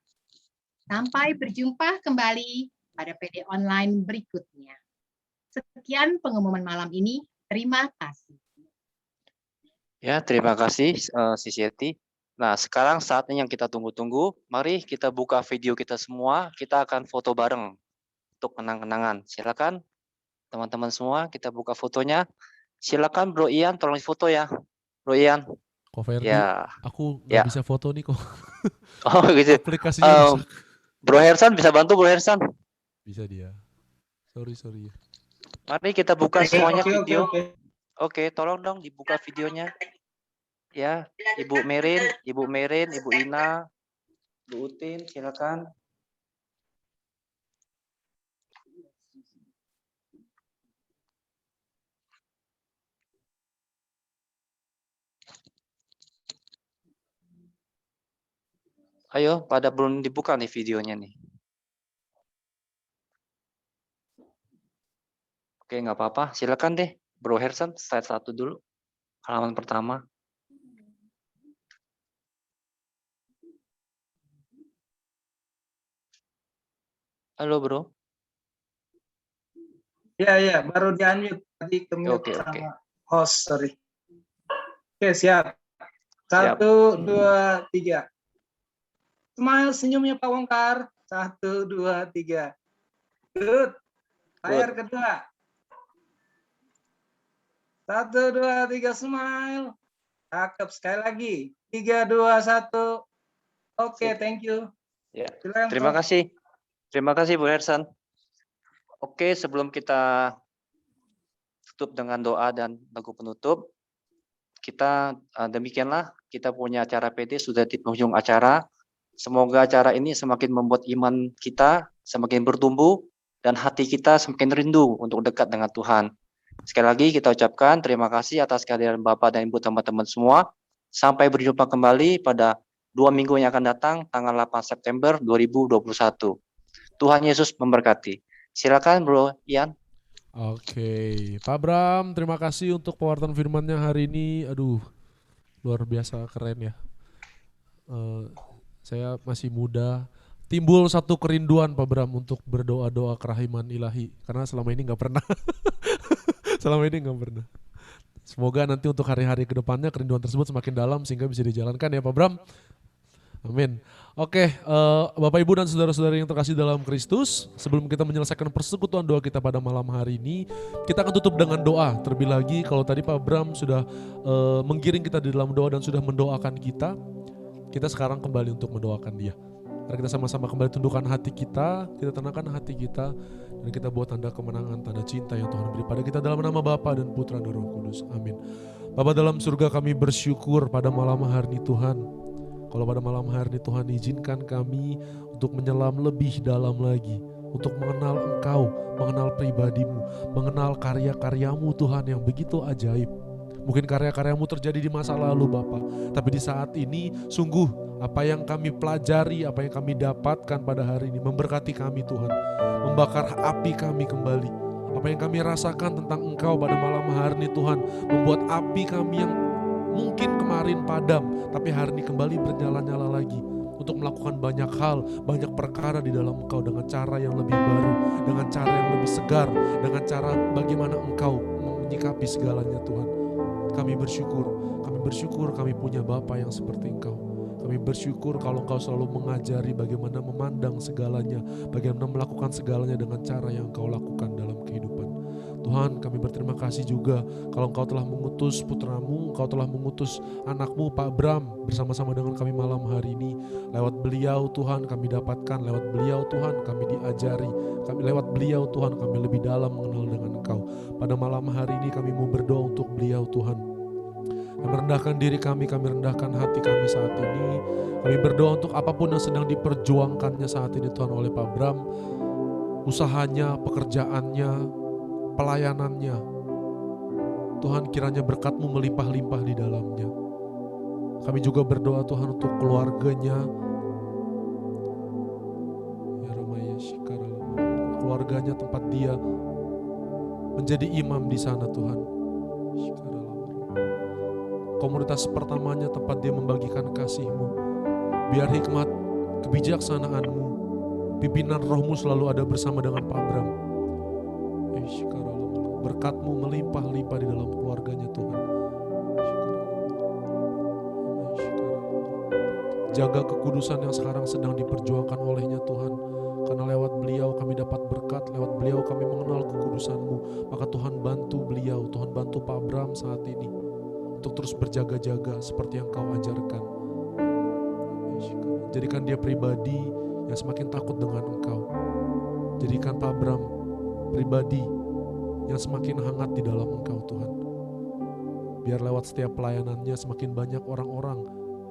Sampai berjumpa kembali pada PD online berikutnya. Sekian pengumuman malam ini. Terima kasih. Ya, terima kasih Sis Yeti. Nah, sekarang saatnya yang kita tunggu-tunggu. Mari kita buka video kita semua. Kita akan foto bareng untuk kenang-kenangan. Silakan teman-teman semua, kita buka fotonya. Silakan Bro Ian, tolong foto ya. Bro Ian. Ko Ferdi, Ya. aku Ya. nggak bisa foto nih kok. Oh gitu. Aplikasinya rusak. Bro Hersan bisa bantu Bro Hersan? Bisa dia. Sorry. Mari kita buka semuanya Oke. video. Oke, tolong dong dibuka videonya. Ya, Ibu Merin, Ibu Ina, Bu Utin, silakan. Ayo, pada belum dibuka nih videonya nih. Oke, nggak apa-apa. Silakan deh, Bro Hersan, slide 1 dulu. Halaman pertama. Halo, Bro. Iya, baru di-unmute tadi ke-mute sama host, sorry. Oke, siap. 1, 2, 3. Smile senyumnya Pak Wongkar. 1, 2, 3. Good. Layar kedua. 1, 2, 3, smile. Cakep, sekali lagi. 3, 2, 1. Oke, thank you. Ya. Silakan, Terima Prof. kasih. Terima kasih Bu Hersan. Oke, sebelum kita tutup dengan doa dan lagu penutup, kita demikianlah kita punya acara PD sudah di penghujung acara. Semoga acara ini semakin membuat iman kita semakin bertumbuh dan hati kita semakin rindu untuk dekat dengan Tuhan. Sekali lagi kita ucapkan terima kasih atas kehadiran Bapak dan Ibu teman-teman semua. Sampai berjumpa kembali pada 2 minggu yang akan datang, tanggal 8 September 2021. Tuhan Yesus memberkati. Silakan Bro Ian. Oke, Pak Bram, terima kasih untuk pewartaan firman-Nya hari ini. Aduh, luar biasa keren ya. Saya masih muda. Timbul satu kerinduan Pak Bram untuk berdoa-doa kerahiman ilahi. Karena selama ini nggak pernah. Semoga nanti untuk hari-hari ke depannya kerinduan tersebut semakin dalam sehingga bisa dijalankan ya Pak Bram. Amin. Oke, Bapak Ibu dan saudara-saudari yang terkasih dalam Kristus, sebelum kita menyelesaikan persekutuan doa kita pada malam hari ini, kita akan tutup dengan doa. Terlebih lagi kalau tadi Pak Bram sudah menggiring kita di dalam doa dan sudah mendoakan kita sekarang kembali untuk mendoakan dia. Mari kita sama-sama kembali tundukkan hati kita tenangkan hati kita, dan kita buat tanda kemenangan, tanda cinta yang Tuhan beri pada kita dalam nama Bapa dan Putra dan Roh Kudus. Amin. Bapa dalam surga, kami bersyukur pada malam hari ini Tuhan. Kalau pada malam hari ini Tuhan izinkan kami untuk menyelam lebih dalam lagi, untuk mengenal Engkau, mengenal pribadi-Mu, mengenal karya-karya-Mu Tuhan yang begitu ajaib. Mungkin karya-karya-Mu terjadi di masa lalu Bapa, tapi di saat ini sungguh apa yang kami pelajari, apa yang kami dapatkan pada hari ini memberkati kami Tuhan, membakar api kami kembali. Apa yang kami rasakan tentang Engkau pada malam hari ini Tuhan, membuat api kami yang mungkin kemarin padam, tapi hari ini kembali bernyala-nyala lagi untuk melakukan banyak hal, banyak perkara di dalam Engkau dengan cara yang lebih baru, dengan cara yang lebih segar, dengan cara bagaimana Engkau menyikapi segalanya Tuhan. Kami bersyukur kami punya Bapa yang seperti Engkau. Kami bersyukur kalau Engkau selalu mengajari bagaimana memandang segalanya, bagaimana melakukan segalanya dengan cara yang Engkau lakukan dalam kehidupan. Tuhan, kami berterima kasih juga kalau Engkau telah mengutus putra-Mu, Engkau telah mengutus anak-Mu Pak Bram bersama-sama dengan kami malam hari ini. Lewat beliau Tuhan kami dapatkan, lewat beliau Tuhan kami diajari, lewat beliau Tuhan kami lebih dalam mengenal dengan Engkau. Pada malam hari ini kami mau berdoa untuk beliau Tuhan. Kami rendahkan diri kami rendahkan hati kami saat ini. Kami berdoa untuk apapun yang sedang diperjuangkannya saat ini Tuhan oleh Pak Bram. Usahanya, pekerjaannya, pelayanannya. Tuhan kiranya berkat-Mu melimpah-limpah di dalamnya. Kami juga berdoa Tuhan untuk keluarganya. Keluarganya tempat dia menjadi imam di sana Tuhan. Komunitas pertamanya tempat dia membagikan kasih-Mu. Biar hikmat, kebijaksanaan-Mu, pimpinan Roh-Mu selalu ada bersama dengan Pak Bram. Berkat-Mu melimpah-limpah di dalam keluarganya Tuhan. Jaga kekudusan yang sekarang sedang diperjuangkan olehnya Tuhan. Karena lewat beliau kami dapat berkat, lewat beliau kami mengenal kekudusan-Mu. Maka Tuhan bantu beliau, Tuhan bantu Pak Bram saat ini untuk terus berjaga-jaga seperti yang Kau ajarkan. Jadikan dia pribadi yang semakin takut dengan Engkau. Jadikan Pak Bram pribadi yang semakin hangat di dalam Engkau Tuhan. Biar lewat setiap pelayanannya semakin banyak orang-orang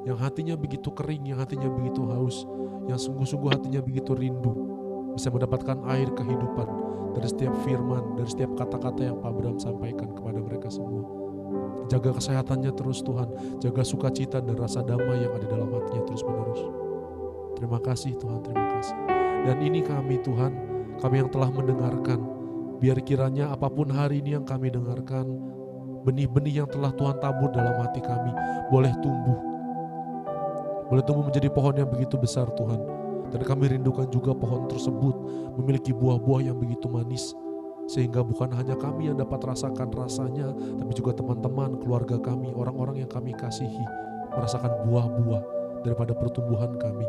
yang hatinya begitu kering, yang hatinya begitu haus, yang sungguh-sungguh hatinya begitu rindu, bisa mendapatkan air kehidupan dari setiap firman, dari setiap kata-kata yang Pak Bram sampaikan kepada mereka semua. Jaga kesehatannya terus Tuhan, jaga sukacita dan rasa damai yang ada dalam hatinya terus menerus. Terima kasih Tuhan, terima kasih. Dan ini kami Tuhan, kami yang telah mendengarkan, biar kiranya apapun hari ini yang kami dengarkan, benih-benih yang telah Tuhan tabur dalam hati kami boleh tumbuh menjadi pohon yang begitu besar Tuhan. Dan kami rindukan juga pohon tersebut memiliki buah-buah yang begitu manis, sehingga bukan hanya kami yang dapat rasakan rasanya, tapi juga teman-teman, keluarga kami, orang-orang yang kami kasihi merasakan buah-buah daripada pertumbuhan kami.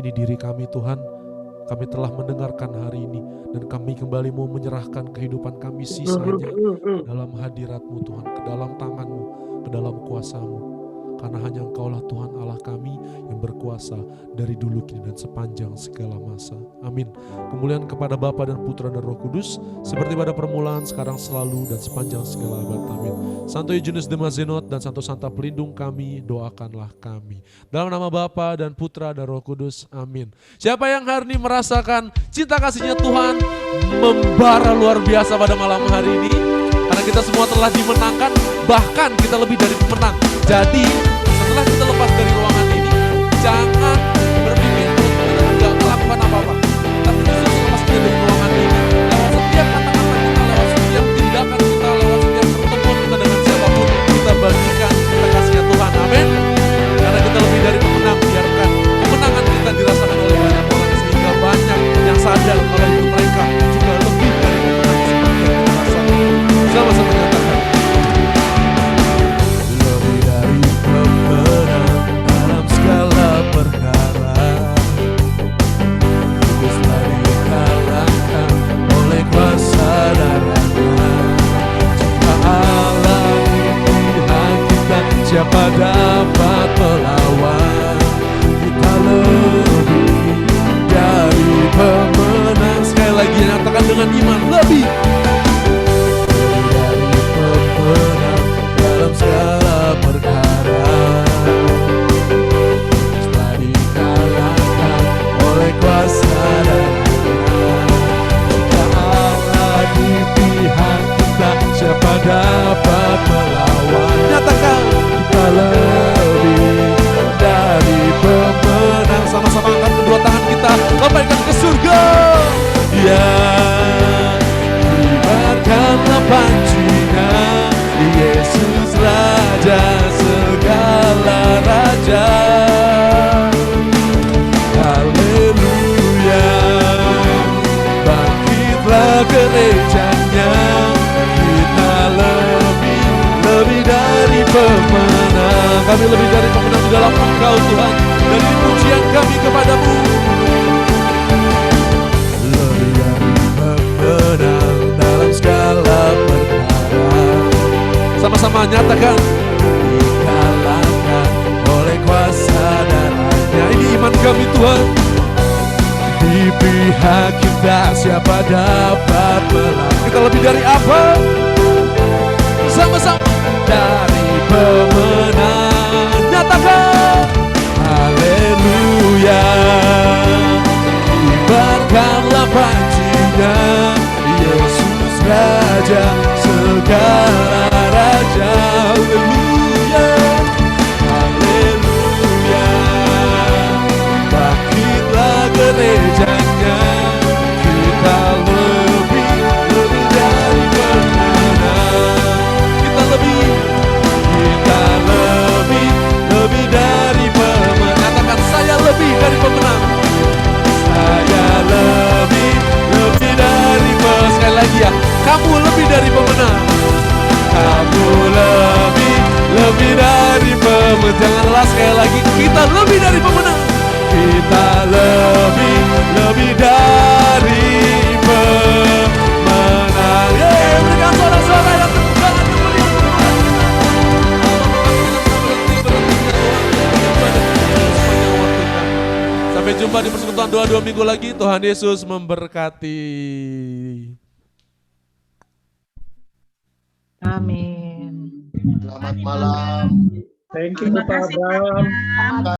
Ini diri kami Tuhan, kami telah mendengarkan hari ini, dan kami kembali mau menyerahkan kehidupan kami sisanya dalam hadirat-Mu Tuhan, ke dalam tangan-Mu, ke dalam kuasa-Mu. Karena hanya Engkaulah Tuhan Allah kami yang berkuasa dari dulu kini dan sepanjang segala masa. Amin. Kemuliaan kepada Bapa dan Putra dan Roh Kudus, seperti pada permulaan, sekarang, selalu, dan sepanjang segala abad. Amin. Santo Eugenius de Mazenot dan Santo Santa pelindung kami, doakanlah kami. Dalam nama Bapa dan Putra dan Roh Kudus. Amin. Siapa yang hari ini merasakan cinta kasihnya Tuhan membara luar biasa pada malam hari ini? Karena kita semua telah dimenangkan, bahkan kita lebih dari pemenang. Jadi jangan berpikir untuk kita tidak melakukan apa-apa. Tapi justru selepas kita dari ruangan ini, lewat setiap kata-kata kita, lewat setiap tindakan kita, lewat setiap pertemuan kita dengan siapapun, kita bagikan kita kasihnya Tuhan. Amin. Karena kita lebih dari pemenang, biarkan kemenangan kita dirasakan oleh banyak orang, sehingga banyak yang sadar kalau hidup mereka juga lebih dari pemenang seperti yang kita rasakan. Sama-sama nyatakan. Lebih dari pemenang dalam segala perkara, Yesuslah dikalahkan oleh kuasa darahnya. Jika Allah di pihak kita, siapa dapat melawan? Kita lebih dari pemenang. Sekali lagi nyatakan dengan iman, lebih dari pemenang dalam segala perkara. Setelah dikalahkan oleh kuasa darahnya. Jika Allah di pihak kita, siapa dapat melawan? Nyatakan kita lebih dari pemenang. Sama-sama angkat kedua tangan kita, lambaikan ke surga. Ya, kibarkanlah pancinya, Yesus Raja segala raja. Haleluya, bangkitlah gerejanya, kita lebih dari pemenang. Kami lebih dari pemenang di dalam Engkau Tuhan, dan ini pujian kami kepadamu. Lebih dari pemenang dalam segala perkara. Sama-sama nyatakan, dikalahkan oleh kuasa darahnya. Ini iman kami Tuhan. Di pihak kita, siapa dapat melawan? Kita lebih dari apa? Sama-sama dari pemenang. Nyatakan haleluya, kibarkanlah pancinya, Yesus Raja segala raja. Haleluya, haleluya, bangkitlah gerejanya, kita lebih dari pemenang. Kita lebih dari pemenang. Katakan, saya lebih dari pemenang. Saya lebih dari pemenang. Sekali lagi ya, kamu lebih dari pemenang. Kamu lebih dari pemenang. Jangan lelah, sekali lagi, kita lebih dari pemenang. Kita lebih dari pemenang. Yeay, berikan suara-suara yang tepuk tangan kemuliaan Tuhan. Sampai jumpa di persekutuan doa 2 minggu lagi. Tuhan Yesus memberkati. Amin. Selamat malam. Thank you Pak Abraham.